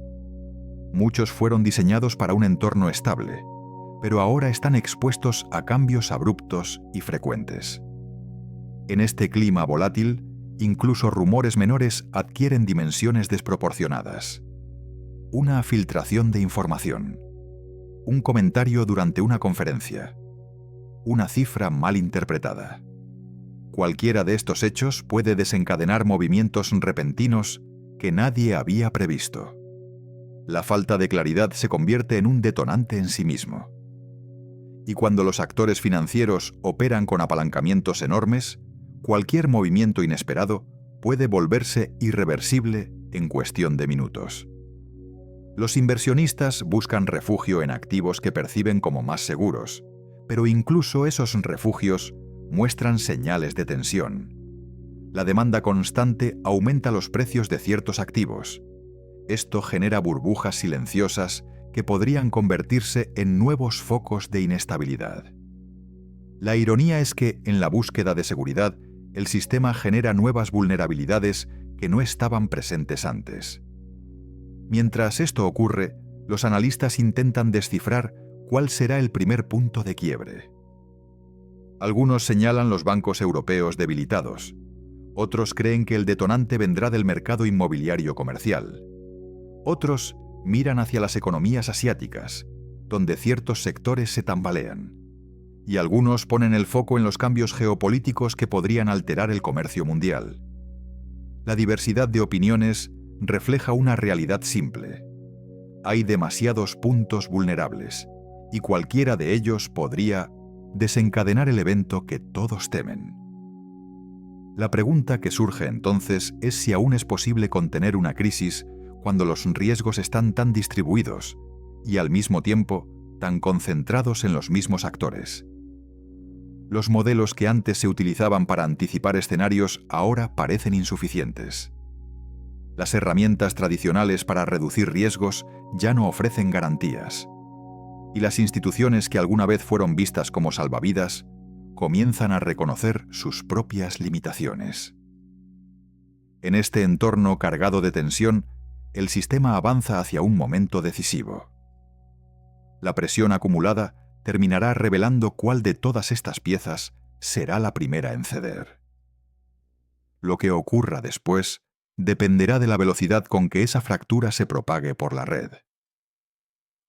Muchos fueron diseñados para un entorno estable, pero ahora están expuestos a cambios abruptos y frecuentes. En este clima volátil, incluso rumores menores adquieren dimensiones desproporcionadas. Una filtración de información. Un comentario durante una conferencia. Una cifra mal interpretada. Cualquiera de estos hechos puede desencadenar movimientos repentinos que nadie había previsto. La falta de claridad se convierte en un detonante en sí mismo. Y cuando los actores financieros operan con apalancamientos enormes, cualquier movimiento inesperado puede volverse irreversible en cuestión de minutos. Los inversionistas buscan refugio en activos que perciben como más seguros, pero incluso esos refugios muestran señales de tensión. La demanda constante aumenta los precios de ciertos activos. Esto genera burbujas silenciosas que podrían convertirse en nuevos focos de inestabilidad. La ironía es que, en la búsqueda de seguridad, el sistema genera nuevas vulnerabilidades que no estaban presentes antes. Mientras esto ocurre, los analistas intentan descifrar cuál será el primer punto de quiebre. Algunos señalan los bancos europeos debilitados. Otros creen que el detonante vendrá del mercado inmobiliario comercial. Otros miran hacia las economías asiáticas, donde ciertos sectores se tambalean. Y algunos ponen el foco en los cambios geopolíticos que podrían alterar el comercio mundial. La diversidad de opiniones refleja una realidad simple. Hay demasiados puntos vulnerables, y cualquiera de ellos podría desencadenar el evento que todos temen. La pregunta que surge entonces es si aún es posible contener una crisis cuando los riesgos están tan distribuidos y al mismo tiempo tan concentrados en los mismos actores. Los modelos que antes se utilizaban para anticipar escenarios ahora parecen insuficientes. Las herramientas tradicionales para reducir riesgos ya no ofrecen garantías, y las instituciones que alguna vez fueron vistas como salvavidas comienzan a reconocer sus propias limitaciones. En este entorno cargado de tensión, el sistema avanza hacia un momento decisivo. La presión acumulada terminará revelando cuál de todas estas piezas será la primera en ceder. Lo que ocurra después dependerá de la velocidad con que esa fractura se propague por la red.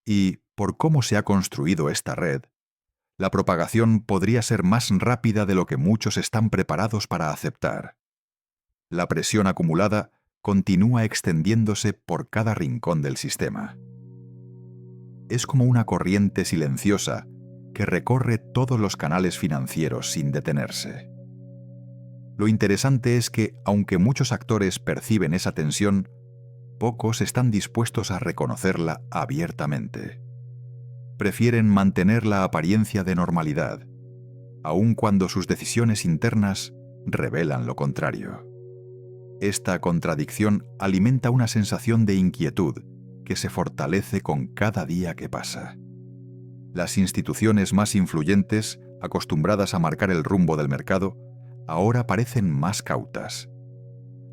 Y, por cómo se ha construido esta red, la propagación podría ser más rápida de lo que muchos están preparados para aceptar. La presión acumulada continúa extendiéndose por cada rincón del sistema. Es como una corriente silenciosa que recorre todos los canales financieros sin detenerse. Lo interesante es que, aunque muchos actores perciben esa tensión, pocos están dispuestos a reconocerla abiertamente. Prefieren mantener la apariencia de normalidad, aun cuando sus decisiones internas revelan lo contrario. Esta contradicción alimenta una sensación de inquietud que se fortalece con cada día que pasa. Las instituciones más influyentes, acostumbradas a marcar el rumbo del mercado, ahora parecen más cautas.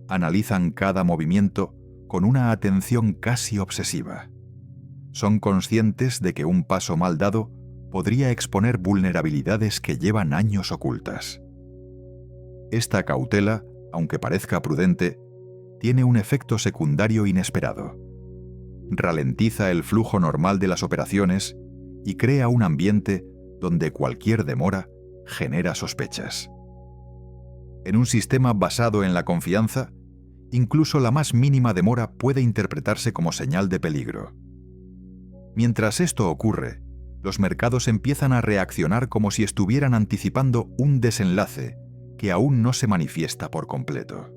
Analizan cada movimiento con una atención casi obsesiva. Son conscientes de que un paso mal dado podría exponer vulnerabilidades que llevan años ocultas. Esta cautela, aunque parezca prudente, tiene un efecto secundario inesperado. Ralentiza el flujo normal de las operaciones y crea un ambiente donde cualquier demora genera sospechas. En un sistema basado en la confianza, incluso la más mínima demora puede interpretarse como señal de peligro. Mientras esto ocurre, los mercados empiezan a reaccionar como si estuvieran anticipando un desenlace que aún no se manifiesta por completo.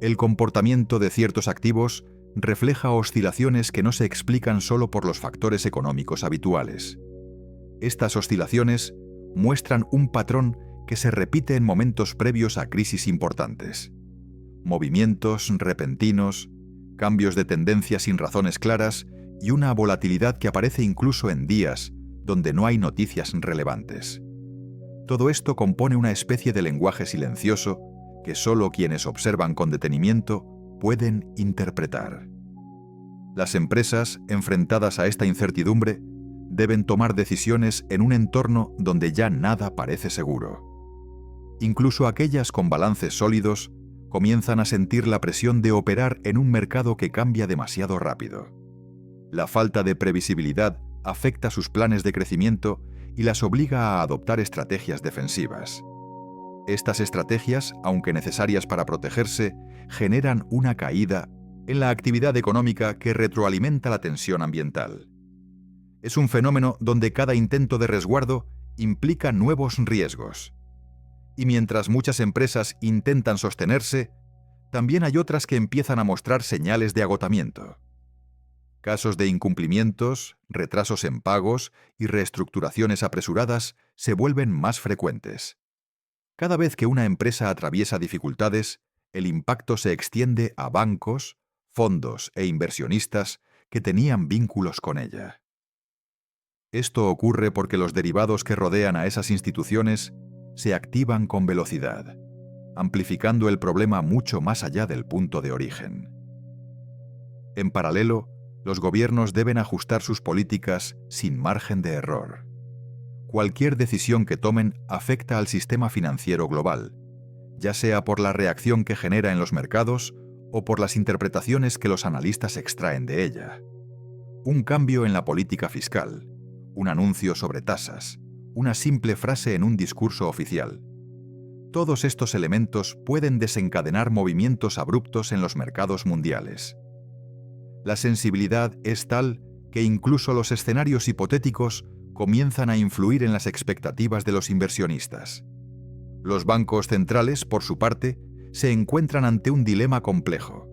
El comportamiento de ciertos activos refleja oscilaciones que no se explican solo por los factores económicos habituales. Estas oscilaciones muestran un patrón que se repite en momentos previos a crisis importantes. Movimientos repentinos, cambios de tendencia sin razones claras y una volatilidad que aparece incluso en días donde no hay noticias relevantes. Todo esto compone una especie de lenguaje silencioso que solo quienes observan con detenimiento pueden interpretar. Las empresas, enfrentadas a esta incertidumbre, deben tomar decisiones en un entorno donde ya nada parece seguro. Incluso aquellas con balances sólidos comienzan a sentir la presión de operar en un mercado que cambia demasiado rápido. La falta de previsibilidad afecta sus planes de crecimiento y las obliga a adoptar estrategias defensivas. Estas estrategias, aunque necesarias para protegerse, generan una caída en la actividad económica que retroalimenta la tensión ambiental. Es un fenómeno donde cada intento de resguardo implica nuevos riesgos. Y mientras muchas empresas intentan sostenerse, también hay otras que empiezan a mostrar señales de agotamiento. Casos de incumplimientos, retrasos en pagos y reestructuraciones apresuradas se vuelven más frecuentes. Cada vez que una empresa atraviesa dificultades, el impacto se extiende a bancos, fondos e inversionistas que tenían vínculos con ella. Esto ocurre porque los derivados que rodean a esas instituciones se activan con velocidad, amplificando el problema mucho más allá del punto de origen. En paralelo, los gobiernos deben ajustar sus políticas sin margen de error. Cualquier decisión que tomen afecta al sistema financiero global, ya sea por la reacción que genera en los mercados o por las interpretaciones que los analistas extraen de ella. Un cambio en la política fiscal, un anuncio sobre tasas, una simple frase en un discurso oficial. Todos estos elementos pueden desencadenar movimientos abruptos en los mercados mundiales. La sensibilidad es tal que incluso los escenarios hipotéticos comienzan a influir en las expectativas de los inversionistas. Los bancos centrales, por su parte, se encuentran ante un dilema complejo.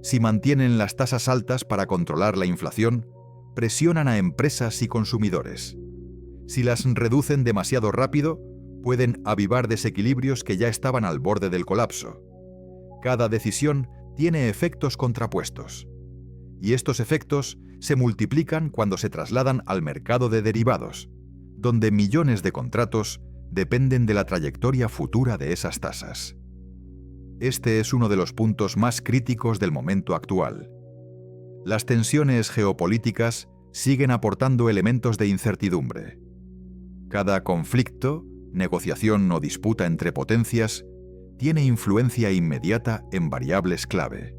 Si mantienen las tasas altas para controlar la inflación, presionan a empresas y consumidores. Si las reducen demasiado rápido, pueden avivar desequilibrios que ya estaban al borde del colapso. Cada decisión tiene efectos contrapuestos. Y estos efectos se multiplican cuando se trasladan al mercado de derivados, donde millones de contratos dependen de la trayectoria futura de esas tasas. Este es uno de los puntos más críticos del momento actual. Las tensiones geopolíticas siguen aportando elementos de incertidumbre. Cada conflicto, negociación o disputa entre potencias tiene influencia inmediata en variables clave.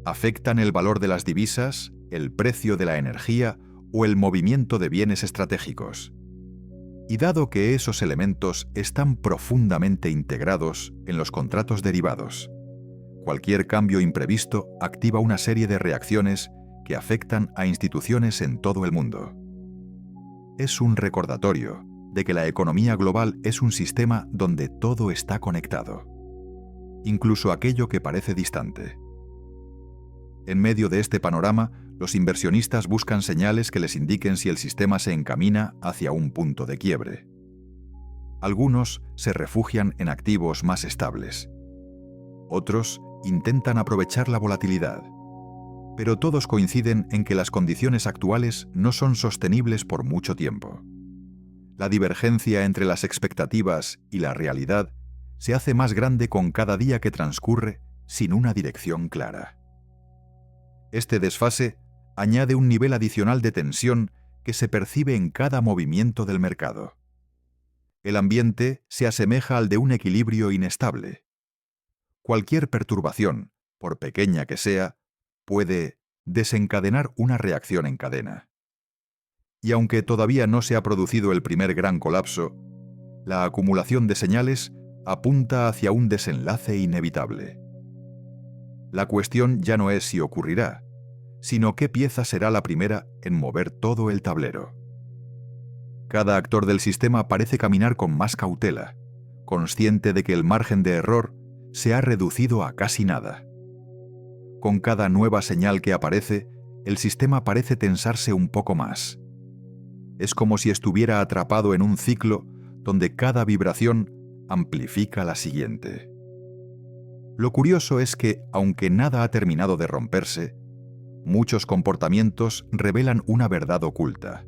Afectan el valor de las divisas, el precio de la energía o el movimiento de bienes estratégicos. Y dado que esos elementos están profundamente integrados en los contratos derivados, cualquier cambio imprevisto activa una serie de reacciones que afectan a instituciones en todo el mundo. Es un recordatorio de que la economía global es un sistema donde todo está conectado, incluso aquello que parece distante. En medio de este panorama, los inversionistas buscan señales que les indiquen si el sistema se encamina hacia un punto de quiebre. Algunos se refugian en activos más estables. Otros intentan aprovechar la volatilidad. Pero todos coinciden en que las condiciones actuales no son sostenibles por mucho tiempo. La divergencia entre las expectativas y la realidad se hace más grande con cada día que transcurre sin una dirección clara. Este desfase añade un nivel adicional de tensión que se percibe en cada movimiento del mercado. El ambiente se asemeja al de un equilibrio inestable. Cualquier perturbación, por pequeña que sea, puede desencadenar una reacción en cadena. Y aunque todavía no se ha producido el primer gran colapso, la acumulación de señales apunta hacia un desenlace inevitable. La cuestión ya no es si ocurrirá, sino qué pieza será la primera en mover todo el tablero. Cada actor del sistema parece caminar con más cautela, consciente de que el margen de error se ha reducido a casi nada. Con cada nueva señal que aparece, el sistema parece tensarse un poco más. Es como si estuviera atrapado en un ciclo donde cada vibración amplifica la siguiente. Lo curioso es que, aunque nada ha terminado de romperse, muchos comportamientos revelan una verdad oculta.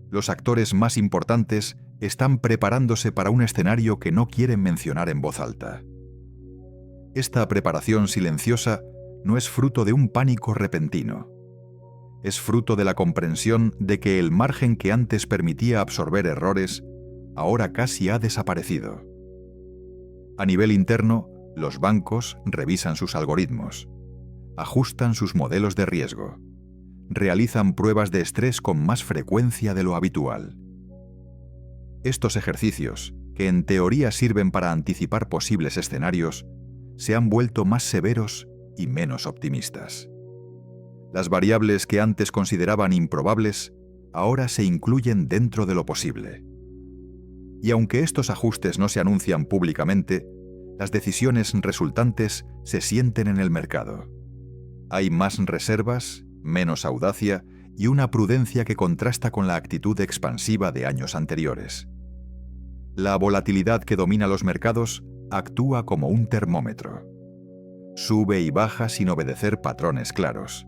Los actores más importantes están preparándose para un escenario que no quieren mencionar en voz alta. Esta preparación silenciosa no es fruto de un pánico repentino. Es fruto de la comprensión de que el margen que antes permitía absorber errores ahora casi ha desaparecido. A nivel interno, los bancos revisan sus algoritmos, ajustan sus modelos de riesgo, realizan pruebas de estrés con más frecuencia de lo habitual. Estos ejercicios, que en teoría sirven para anticipar posibles escenarios, se han vuelto más severos y menos optimistas. Las variables que antes consideraban improbables ahora se incluyen dentro de lo posible. Y aunque estos ajustes no se anuncian públicamente, las decisiones resultantes se sienten en el mercado. Hay más reservas, menos audacia y una prudencia que contrasta con la actitud expansiva de años anteriores. La volatilidad que domina los mercados actúa como un termómetro. Sube y baja sin obedecer patrones claros.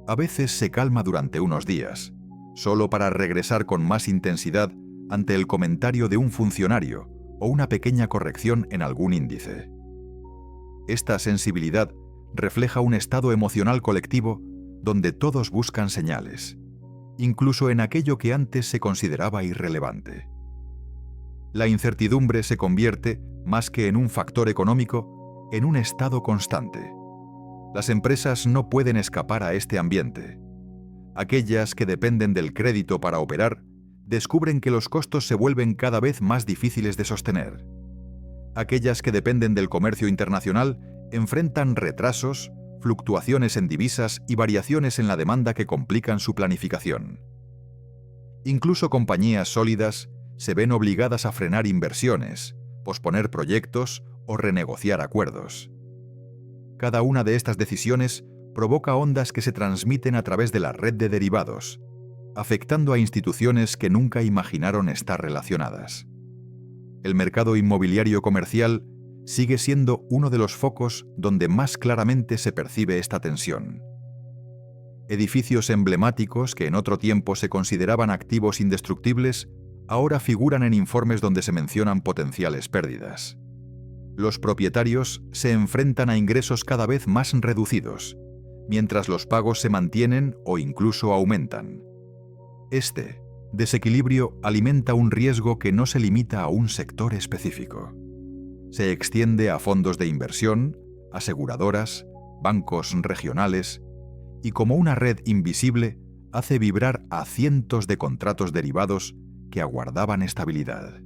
A veces se calma durante unos días, solo para regresar con más intensidad ante el comentario de un funcionario o una pequeña corrección en algún índice. Esta sensibilidad refleja un estado emocional colectivo donde todos buscan señales, incluso en aquello que antes se consideraba irrelevante. La incertidumbre se convierte, más que en un factor económico, en un estado constante. Las empresas no pueden escapar a este ambiente. Aquellas que dependen del crédito para operar descubren que los costos se vuelven cada vez más difíciles de sostener. Aquellas que dependen del comercio internacional enfrentan retrasos, fluctuaciones en divisas y variaciones en la demanda que complican su planificación. Incluso compañías sólidas se ven obligadas a frenar inversiones, posponer proyectos o renegociar acuerdos. Cada una de estas decisiones provoca ondas que se transmiten a través de la red de derivados, afectando a instituciones que nunca imaginaron estar relacionadas. El mercado inmobiliario comercial sigue siendo uno de los focos donde más claramente se percibe esta tensión. Edificios emblemáticos que en otro tiempo se consideraban activos indestructibles, ahora figuran en informes donde se mencionan potenciales pérdidas. Los propietarios se enfrentan a ingresos cada vez más reducidos, mientras los pagos se mantienen o incluso aumentan. Este desequilibrio alimenta un riesgo que no se limita a un sector específico. Se extiende a fondos de inversión, aseguradoras, bancos regionales, y como una red invisible, hace vibrar a cientos de contratos derivados que aguardaban estabilidad.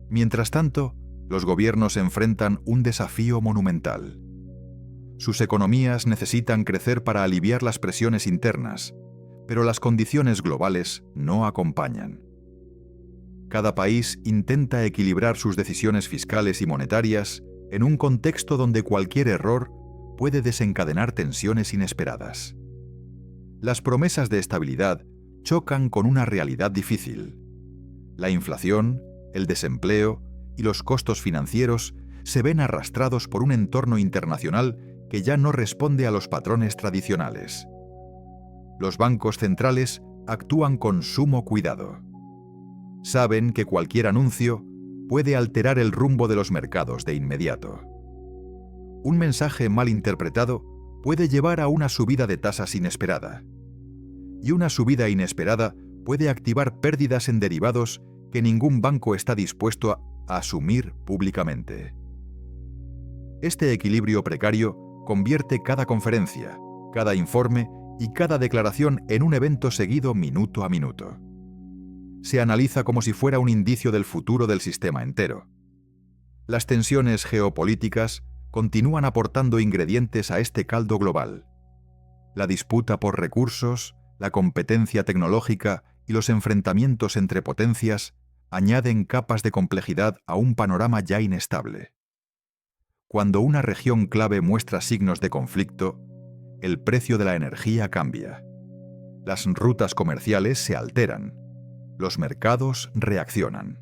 Mientras tanto, los gobiernos enfrentan un desafío monumental. Sus economías necesitan crecer para aliviar las presiones internas, pero las condiciones globales no acompañan. Cada país intenta equilibrar sus decisiones fiscales y monetarias en un contexto donde cualquier error puede desencadenar tensiones inesperadas. Las promesas de estabilidad chocan con una realidad difícil. La inflación, el desempleo y los costos financieros se ven arrastrados por un entorno internacional que ya no responde a los patrones tradicionales. Los bancos centrales actúan con sumo cuidado. Saben que cualquier anuncio puede alterar el rumbo de los mercados de inmediato. Un mensaje mal interpretado puede llevar a una subida de tasas inesperada. Y una subida inesperada puede activar pérdidas en derivados que ningún banco está dispuesto a asumir públicamente. Este equilibrio precario convierte cada conferencia, cada informe y cada declaración en un evento seguido minuto a minuto. Se analiza como si fuera un indicio del futuro del sistema entero. Las tensiones geopolíticas continúan aportando ingredientes a este caldo global. La disputa por recursos, la competencia tecnológica y los enfrentamientos entre potencias añaden capas de complejidad a un panorama ya inestable. Cuando una región clave muestra signos de conflicto, el precio de la energía cambia. Las rutas comerciales se alteran. Los mercados reaccionan.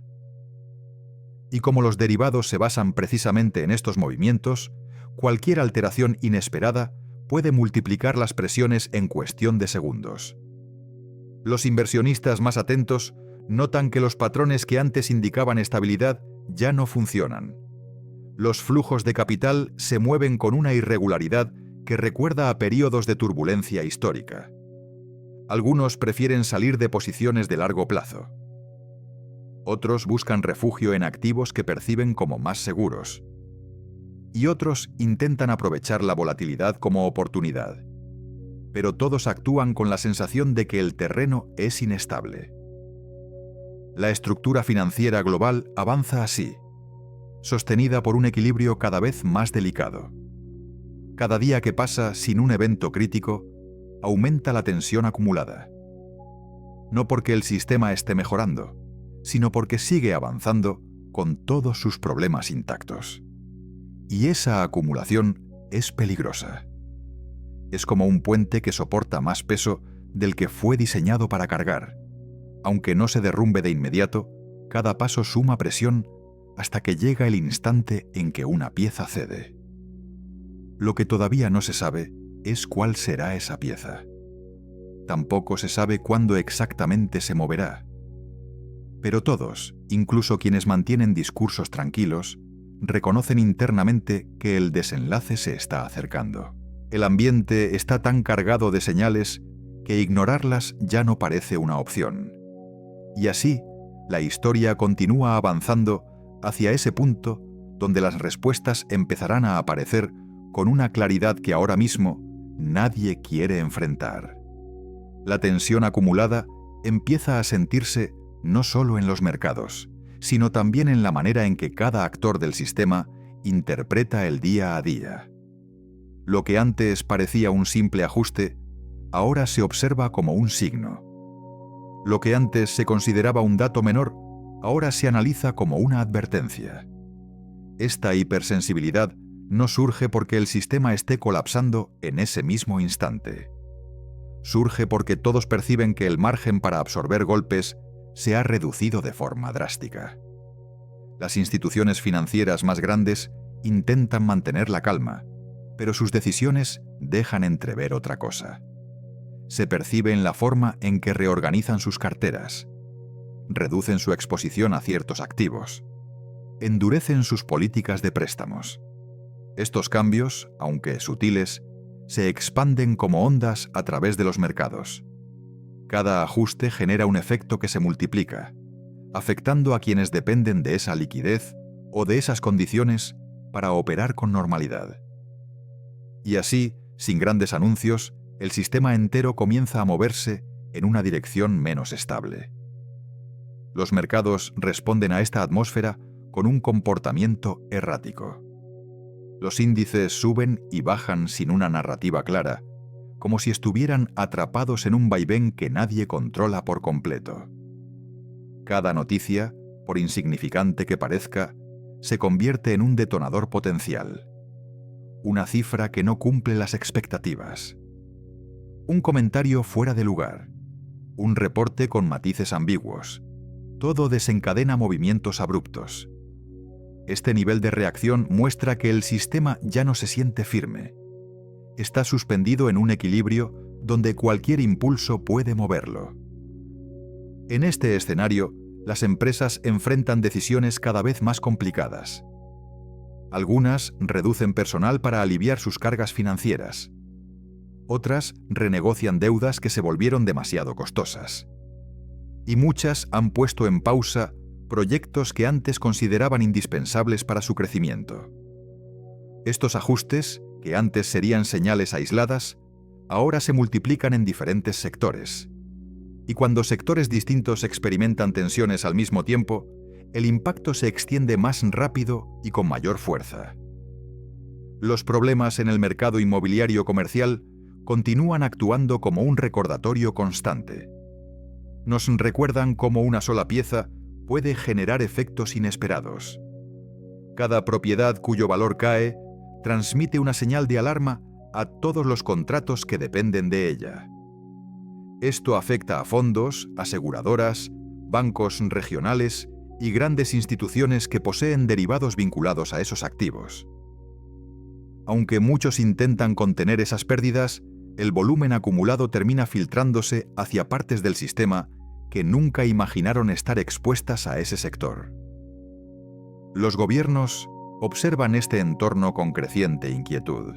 Y como los derivados se basan precisamente en estos movimientos, cualquier alteración inesperada puede multiplicar las presiones en cuestión de segundos. Los inversionistas más atentos notan que los patrones que antes indicaban estabilidad ya no funcionan. Los flujos de capital se mueven con una irregularidad que recuerda a períodos de turbulencia histórica. Algunos prefieren salir de posiciones de largo plazo. Otros buscan refugio en activos que perciben como más seguros. Y otros intentan aprovechar la volatilidad como oportunidad. Pero todos actúan con la sensación de que el terreno es inestable. La estructura financiera global avanza así, sostenida por un equilibrio cada vez más delicado. Cada día que pasa sin un evento crítico, aumenta la tensión acumulada. No porque el sistema esté mejorando, sino porque sigue avanzando con todos sus problemas intactos. Y esa acumulación es peligrosa. Es como un puente que soporta más peso del que fue diseñado para cargar. Aunque no se derrumbe de inmediato, cada paso suma presión hasta que llega el instante en que una pieza cede. Lo que todavía no se sabe es cuál será esa pieza. Tampoco se sabe cuándo exactamente se moverá. Pero todos, incluso quienes mantienen discursos tranquilos, reconocen internamente que el desenlace se está acercando. El ambiente está tan cargado de señales que ignorarlas ya no parece una opción. Y así, la historia continúa avanzando hacia ese punto donde las respuestas empezarán a aparecer con una claridad que ahora mismo nadie quiere enfrentar. La tensión acumulada empieza a sentirse no solo en los mercados, sino también en la manera en que cada actor del sistema interpreta el día a día. Lo que antes parecía un simple ajuste, ahora se observa como un signo. Lo que antes se consideraba un dato menor, ahora se analiza como una advertencia. Esta hipersensibilidad no surge porque el sistema esté colapsando en ese mismo instante. Surge porque todos perciben que el margen para absorber golpes se ha reducido de forma drástica. Las instituciones financieras más grandes intentan mantener la calma, pero sus decisiones dejan entrever otra cosa. Se percibe en la forma en que reorganizan sus carteras, reducen su exposición a ciertos activos, endurecen sus políticas de préstamos. Estos cambios, aunque sutiles, se expanden como ondas a través de los mercados. Cada ajuste genera un efecto que se multiplica, afectando a quienes dependen de esa liquidez o de esas condiciones para operar con normalidad. Y así, sin grandes anuncios, el sistema entero comienza a moverse en una dirección menos estable. Los mercados responden a esta atmósfera con un comportamiento errático. Los índices suben y bajan sin una narrativa clara, como si estuvieran atrapados en un vaivén que nadie controla por completo. Cada noticia, por insignificante que parezca, se convierte en un detonador potencial. Una cifra que no cumple las expectativas. Un comentario fuera de lugar. Un reporte con matices ambiguos. Todo desencadena movimientos abruptos. Este nivel de reacción muestra que el sistema ya no se siente firme. Está suspendido en un equilibrio donde cualquier impulso puede moverlo. En este escenario, las empresas enfrentan decisiones cada vez más complicadas. Algunas reducen personal para aliviar sus cargas financieras. Otras renegocian deudas que se volvieron demasiado costosas. Y muchas han puesto en pausa proyectos que antes consideraban indispensables para su crecimiento. Estos ajustes, que antes serían señales aisladas, ahora se multiplican en diferentes sectores. Y cuando sectores distintos experimentan tensiones al mismo tiempo, el impacto se extiende más rápido y con mayor fuerza. Los problemas en el mercado inmobiliario comercial continúan actuando como un recordatorio constante. Nos recuerdan cómo una sola pieza puede generar efectos inesperados. Cada propiedad cuyo valor cae transmite una señal de alarma a todos los contratos que dependen de ella. Esto afecta a fondos, aseguradoras, bancos regionales y grandes instituciones que poseen derivados vinculados a esos activos. Aunque muchos intentan contener esas pérdidas, el volumen acumulado termina filtrándose hacia partes del sistema que nunca imaginaron estar expuestas a ese sector. Los gobiernos observan este entorno con creciente inquietud.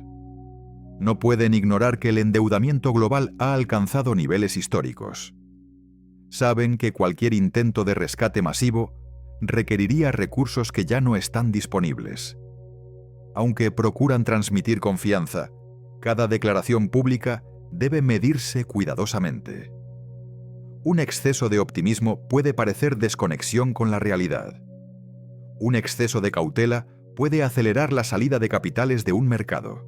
No pueden ignorar que el endeudamiento global ha alcanzado niveles históricos. Saben que cualquier intento de rescate masivo requeriría recursos que ya no están disponibles. Aunque procuran transmitir confianza, cada declaración pública debe medirse cuidadosamente. Un exceso de optimismo puede parecer desconexión con la realidad. Un exceso de cautela puede acelerar la salida de capitales de un mercado.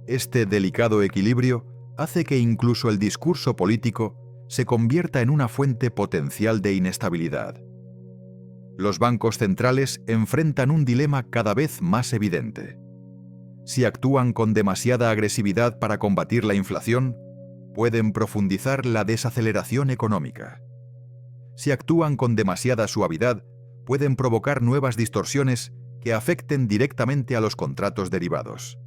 Este delicado equilibrio hace que incluso el discurso político se convierta en una fuente potencial de inestabilidad. Los bancos centrales enfrentan un dilema cada vez más evidente. Si actúan con demasiada agresividad para combatir la inflación, pueden profundizar la desaceleración económica. Si actúan con demasiada suavidad, pueden provocar nuevas distorsiones que afecten directamente a los contratos derivados.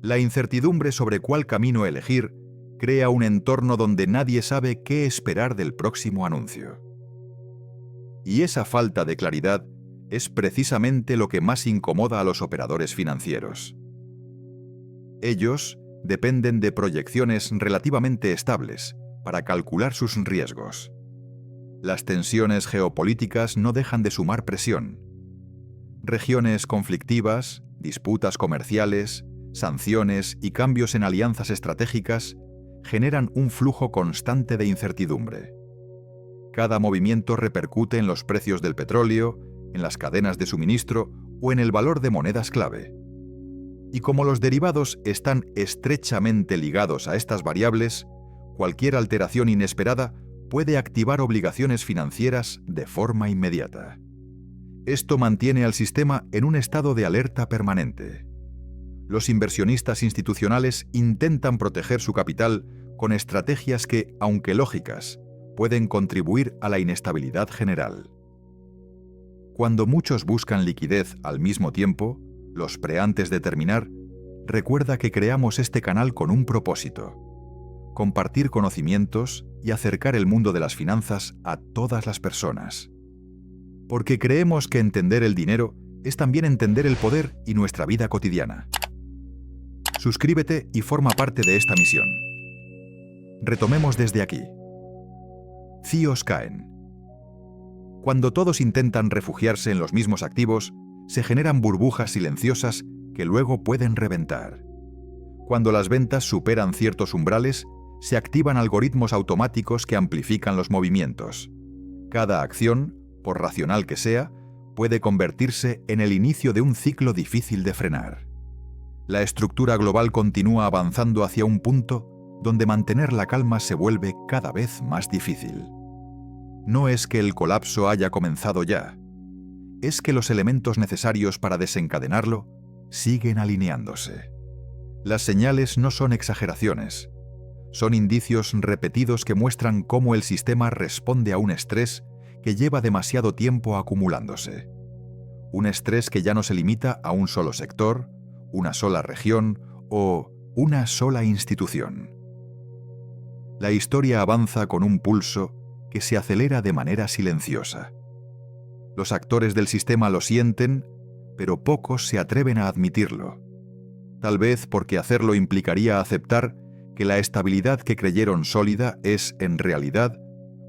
La incertidumbre sobre cuál camino elegir crea un entorno donde nadie sabe qué esperar del próximo anuncio. Y esa falta de claridad es precisamente lo que más incomoda a los operadores financieros. Ellos dependen de proyecciones relativamente estables para calcular sus riesgos. Las tensiones geopolíticas no dejan de sumar presión. Regiones conflictivas, disputas comerciales, sanciones y cambios en alianzas estratégicas generan un flujo constante de incertidumbre. Cada movimiento repercute en los precios del petróleo, en las cadenas de suministro o en el valor de monedas clave. Y como los derivados están estrechamente ligados a estas variables, cualquier alteración inesperada puede activar obligaciones financieras de forma inmediata. Esto mantiene al sistema en un estado de alerta permanente. Los inversionistas institucionales intentan proteger su capital con estrategias que, aunque lógicas, pueden contribuir a la inestabilidad general. Cuando muchos buscan liquidez al mismo tiempo, los preantes de terminar, recuerda que creamos este canal con un propósito: compartir conocimientos y acercar el mundo de las finanzas a todas las personas. Porque creemos que entender el dinero es también entender el poder y nuestra vida cotidiana. Suscríbete y forma parte de esta misión. Retomemos desde aquí. CIOs caen. Cuando todos intentan refugiarse en los mismos activos, se generan burbujas silenciosas que luego pueden reventar. Cuando las ventas superan ciertos umbrales, se activan algoritmos automáticos que amplifican los movimientos. Cada acción, por racional que sea, puede convertirse en el inicio de un ciclo difícil de frenar. La estructura global continúa avanzando hacia un punto donde mantener la calma se vuelve cada vez más difícil. No es que el colapso haya comenzado ya, es que los elementos necesarios para desencadenarlo siguen alineándose. Las señales no son exageraciones, son indicios repetidos que muestran cómo el sistema responde a un estrés que lleva demasiado tiempo acumulándose. Un estrés que ya no se limita a un solo sector, una sola región o una sola institución. La historia avanza con un pulso que se acelera de manera silenciosa. Los actores del sistema lo sienten, pero pocos se atreven a admitirlo. Tal vez porque hacerlo implicaría aceptar que la estabilidad que creyeron sólida es, en realidad,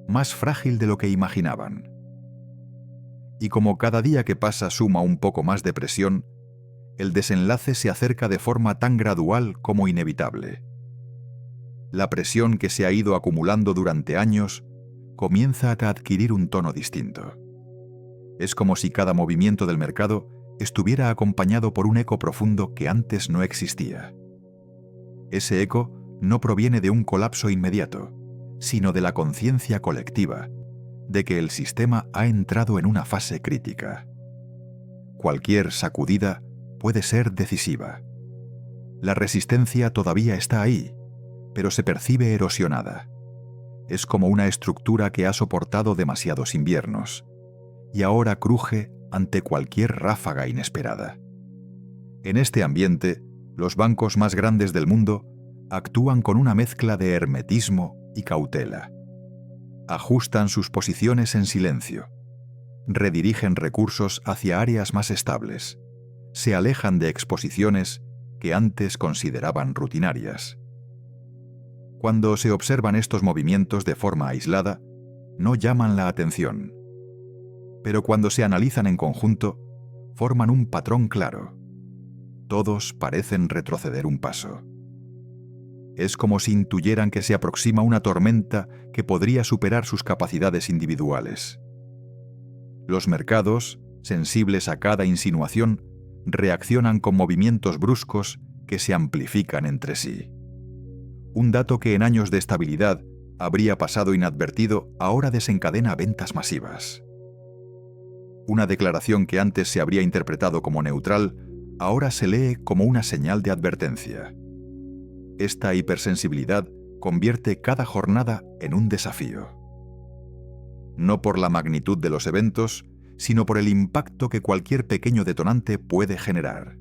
más frágil de lo que imaginaban. Y como cada día que pasa suma un poco más de presión, el desenlace se acerca de forma tan gradual como inevitable. La presión que se ha ido acumulando durante años comienza a adquirir un tono distinto. Es como si cada movimiento del mercado estuviera acompañado por un eco profundo que antes no existía. Ese eco no proviene de un colapso inmediato, sino de la conciencia colectiva de que el sistema ha entrado en una fase crítica. Cualquier sacudida puede ser decisiva. La resistencia todavía está ahí, pero se percibe erosionada. Es como una estructura que ha soportado demasiados inviernos y ahora cruje ante cualquier ráfaga inesperada. En este ambiente, los bancos más grandes del mundo actúan con una mezcla de hermetismo y cautela. Ajustan sus posiciones en silencio, redirigen recursos hacia áreas más estables, se alejan de exposiciones que antes consideraban rutinarias. Cuando se observan estos movimientos de forma aislada, no llaman la atención. Pero cuando se analizan en conjunto, forman un patrón claro. Todos parecen retroceder un paso. Es como si intuyeran que se aproxima una tormenta que podría superar sus capacidades individuales. Los mercados, sensibles a cada insinuación, reaccionan con movimientos bruscos que se amplifican entre sí. Un dato que en años de estabilidad habría pasado inadvertido ahora desencadena ventas masivas. Una declaración que antes se habría interpretado como neutral, ahora se lee como una señal de advertencia. Esta hipersensibilidad convierte cada jornada en un desafío. No por la magnitud de los eventos, sino por el impacto que cualquier pequeño detonante puede generar.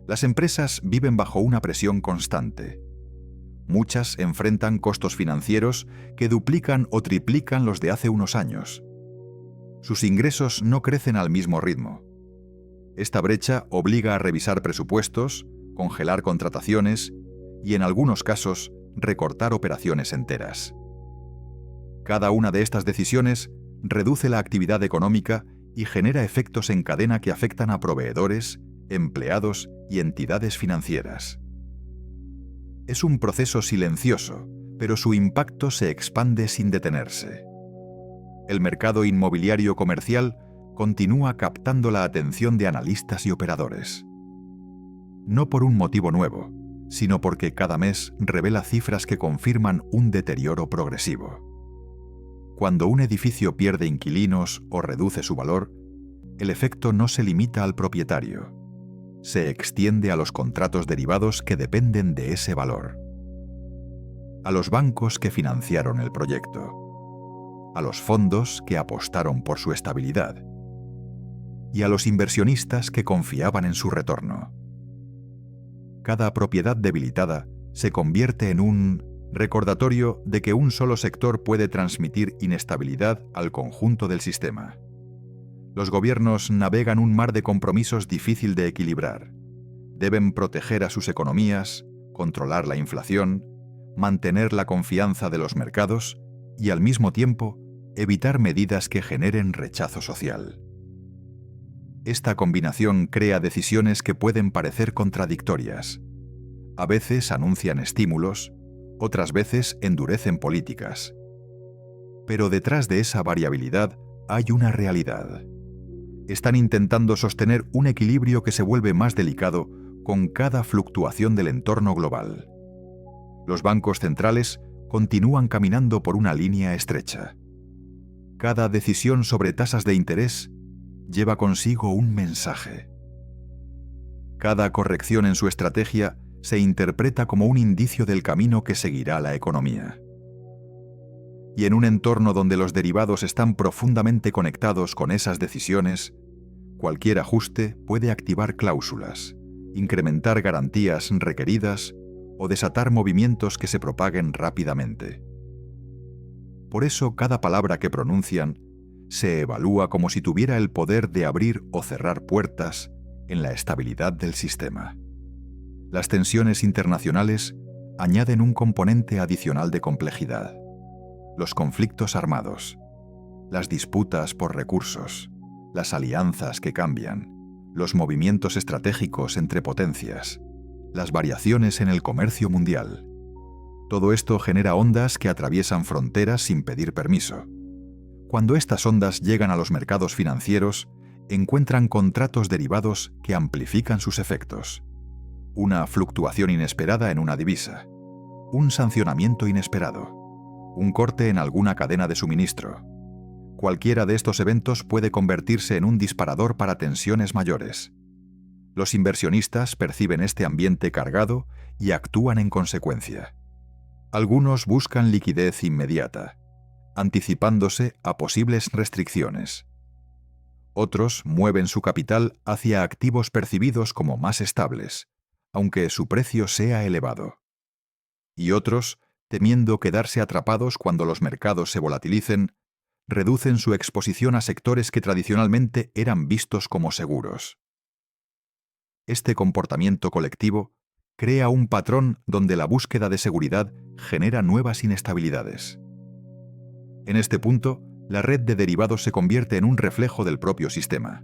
Las empresas viven bajo una presión constante. Muchas enfrentan costos financieros que duplican o triplican los de hace unos años. Sus ingresos no crecen al mismo ritmo. Esta brecha obliga a revisar presupuestos, congelar contrataciones y, en algunos casos, recortar operaciones enteras. Cada una de estas decisiones reduce la actividad económica y genera efectos en cadena que afectan a proveedores, empleados y entidades financieras. Es un proceso silencioso, pero su impacto se expande sin detenerse. El mercado inmobiliario comercial continúa captando la atención de analistas y operadores. No por un motivo nuevo, sino porque cada mes revela cifras que confirman un deterioro progresivo. Cuando un edificio pierde inquilinos o reduce su valor, el efecto no se limita al propietario. Se extiende a los contratos derivados que dependen de ese valor. A los bancos que financiaron el proyecto. A los fondos que apostaron por su estabilidad. Y a los inversionistas que confiaban en su retorno. Cada propiedad debilitada se convierte en un recordatorio de que un solo sector puede transmitir inestabilidad al conjunto del sistema. Los gobiernos navegan un mar de compromisos difícil de equilibrar. Deben proteger a sus economías, controlar la inflación, mantener la confianza de los mercados y, al mismo tiempo, evitar medidas que generen rechazo social. Esta combinación crea decisiones que pueden parecer contradictorias. A veces anuncian estímulos, otras veces endurecen políticas. Pero detrás de esa variabilidad hay una realidad. Están intentando sostener un equilibrio que se vuelve más delicado con cada fluctuación del entorno global. Los bancos centrales continúan caminando por una línea estrecha. Cada decisión sobre tasas de interés lleva consigo un mensaje. Cada corrección en su estrategia se interpreta como un indicio del camino que seguirá la economía. Y en un entorno donde los derivados están profundamente conectados con esas decisiones, cualquier ajuste puede activar cláusulas, incrementar garantías requeridas o desatar movimientos que se propaguen rápidamente. Por eso, cada palabra que pronuncian se evalúa como si tuviera el poder de abrir o cerrar puertas en la estabilidad del sistema. Las tensiones internacionales añaden un componente adicional de complejidad. Los conflictos armados, las disputas por recursos, las alianzas que cambian, los movimientos estratégicos entre potencias, las variaciones en el comercio mundial. Todo esto genera ondas que atraviesan fronteras sin pedir permiso. Cuando estas ondas llegan a los mercados financieros, encuentran contratos derivados que amplifican sus efectos. Una fluctuación inesperada en una divisa, un sancionamiento inesperado, un corte en alguna cadena de suministro. Cualquiera de estos eventos puede convertirse en un disparador para tensiones mayores. Los inversionistas perciben este ambiente cargado y actúan en consecuencia. Algunos buscan liquidez inmediata, anticipándose a posibles restricciones. Otros mueven su capital hacia activos percibidos como más estables, aunque su precio sea elevado. Y otros, temiendo quedarse atrapados cuando los mercados se volatilicen, reducen su exposición a sectores que tradicionalmente eran vistos como seguros. Este comportamiento colectivo crea un patrón donde la búsqueda de seguridad genera nuevas inestabilidades. En este punto, la red de derivados se convierte en un reflejo del propio sistema.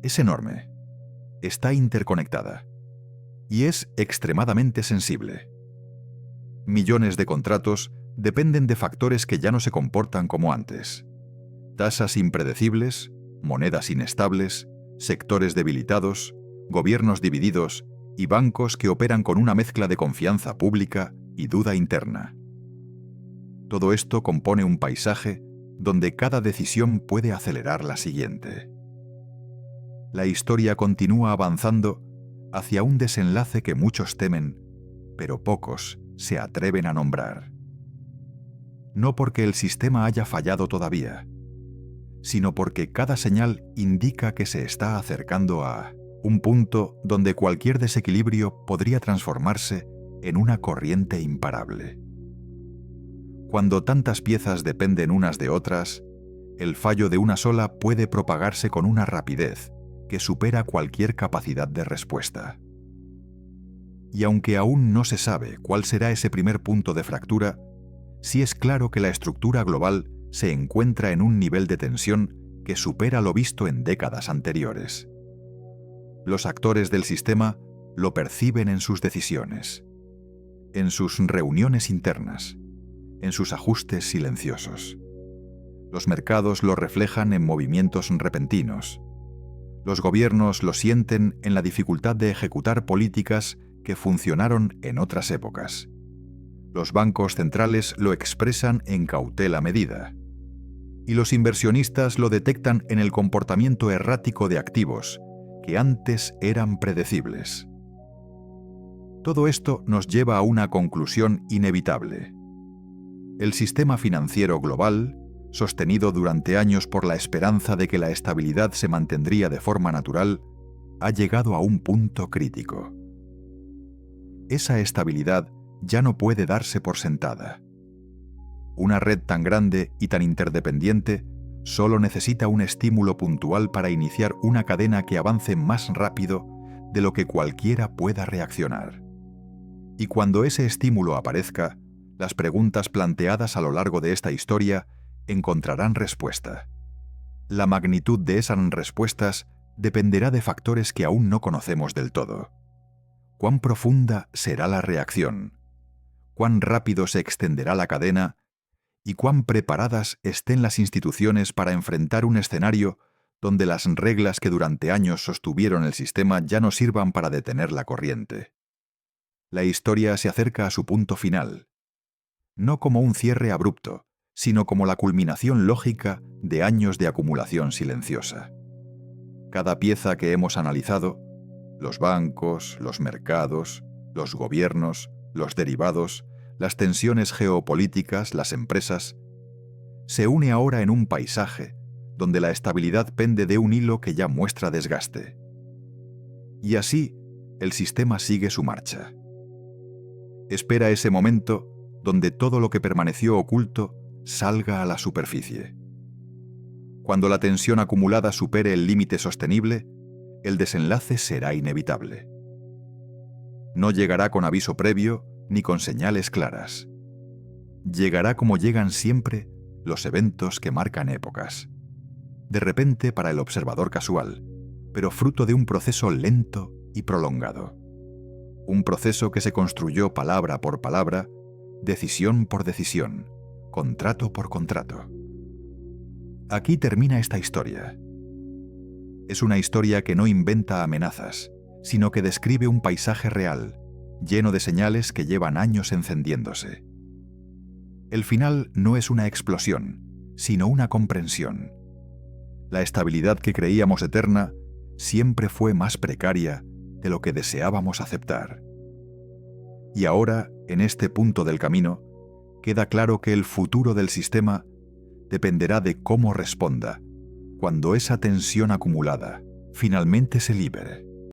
Es enorme, está interconectada y es extremadamente sensible. Millones de contratos dependen de factores que ya no se comportan como antes. Tasas impredecibles, monedas inestables, sectores debilitados, gobiernos divididos y bancos que operan con una mezcla de confianza pública y duda interna. Todo esto compone un paisaje donde cada decisión puede acelerar la siguiente. La historia continúa avanzando hacia un desenlace que muchos temen, pero pocos se atreven a nombrar. No porque el sistema haya fallado todavía, sino porque cada señal indica que se está acercando a un punto donde cualquier desequilibrio podría transformarse en una corriente imparable. Cuando tantas piezas dependen unas de otras, el fallo de una sola puede propagarse con una rapidez que supera cualquier capacidad de respuesta. Y aunque aún no se sabe cuál será ese primer punto de fractura, sí es claro que la estructura global se encuentra en un nivel de tensión que supera lo visto en décadas anteriores. Los actores del sistema lo perciben en sus decisiones, en sus reuniones internas, en sus ajustes silenciosos. Los mercados lo reflejan en movimientos repentinos. Los gobiernos lo sienten en la dificultad de ejecutar políticas que funcionaron en otras épocas. Los bancos centrales lo expresan en cautela medida. Y los inversionistas lo detectan en el comportamiento errático de activos, que antes eran predecibles. Todo esto nos lleva a una conclusión inevitable. El sistema financiero global, sostenido durante años por la esperanza de que la estabilidad se mantendría de forma natural, ha llegado a un punto crítico. Esa estabilidad ya no puede darse por sentada. Una red tan grande y tan interdependiente solo necesita un estímulo puntual para iniciar una cadena que avance más rápido de lo que cualquiera pueda reaccionar. Y cuando ese estímulo aparezca, las preguntas planteadas a lo largo de esta historia encontrarán respuesta. La magnitud de esas respuestas dependerá de factores que aún no conocemos del todo. ¿Cuán profunda será la reacción? ¿Cuán rápido se extenderá la cadena? ¿Y cuán preparadas estén las instituciones para enfrentar un escenario donde las reglas que durante años sostuvieron el sistema ya no sirvan para detener la corriente? La historia se acerca a su punto final, no como un cierre abrupto, sino como la culminación lógica de años de acumulación silenciosa. Cada pieza que hemos analizado, los bancos, los mercados, los gobiernos, los derivados, las tensiones geopolíticas, las empresas, se une ahora en un paisaje donde la estabilidad pende de un hilo que ya muestra desgaste. Y así, el sistema sigue su marcha. Espera ese momento donde todo lo que permaneció oculto salga a la superficie. Cuando la tensión acumulada supere el límite sostenible, el desenlace será inevitable. No llegará con aviso previo ni con señales claras. Llegará como llegan siempre los eventos que marcan épocas. De repente para el observador casual, pero fruto de un proceso lento y prolongado. Un proceso que se construyó palabra por palabra, decisión por decisión, contrato por contrato. Aquí termina esta historia. Es una historia que no inventa amenazas, sino que describe un paisaje real, lleno de señales que llevan años encendiéndose. El final no es una explosión, sino una comprensión. La estabilidad que creíamos eterna siempre fue más precaria de lo que deseábamos aceptar. Y ahora, en este punto del camino, queda claro que el futuro del sistema dependerá de cómo responda cuando esa tensión acumulada finalmente se libere.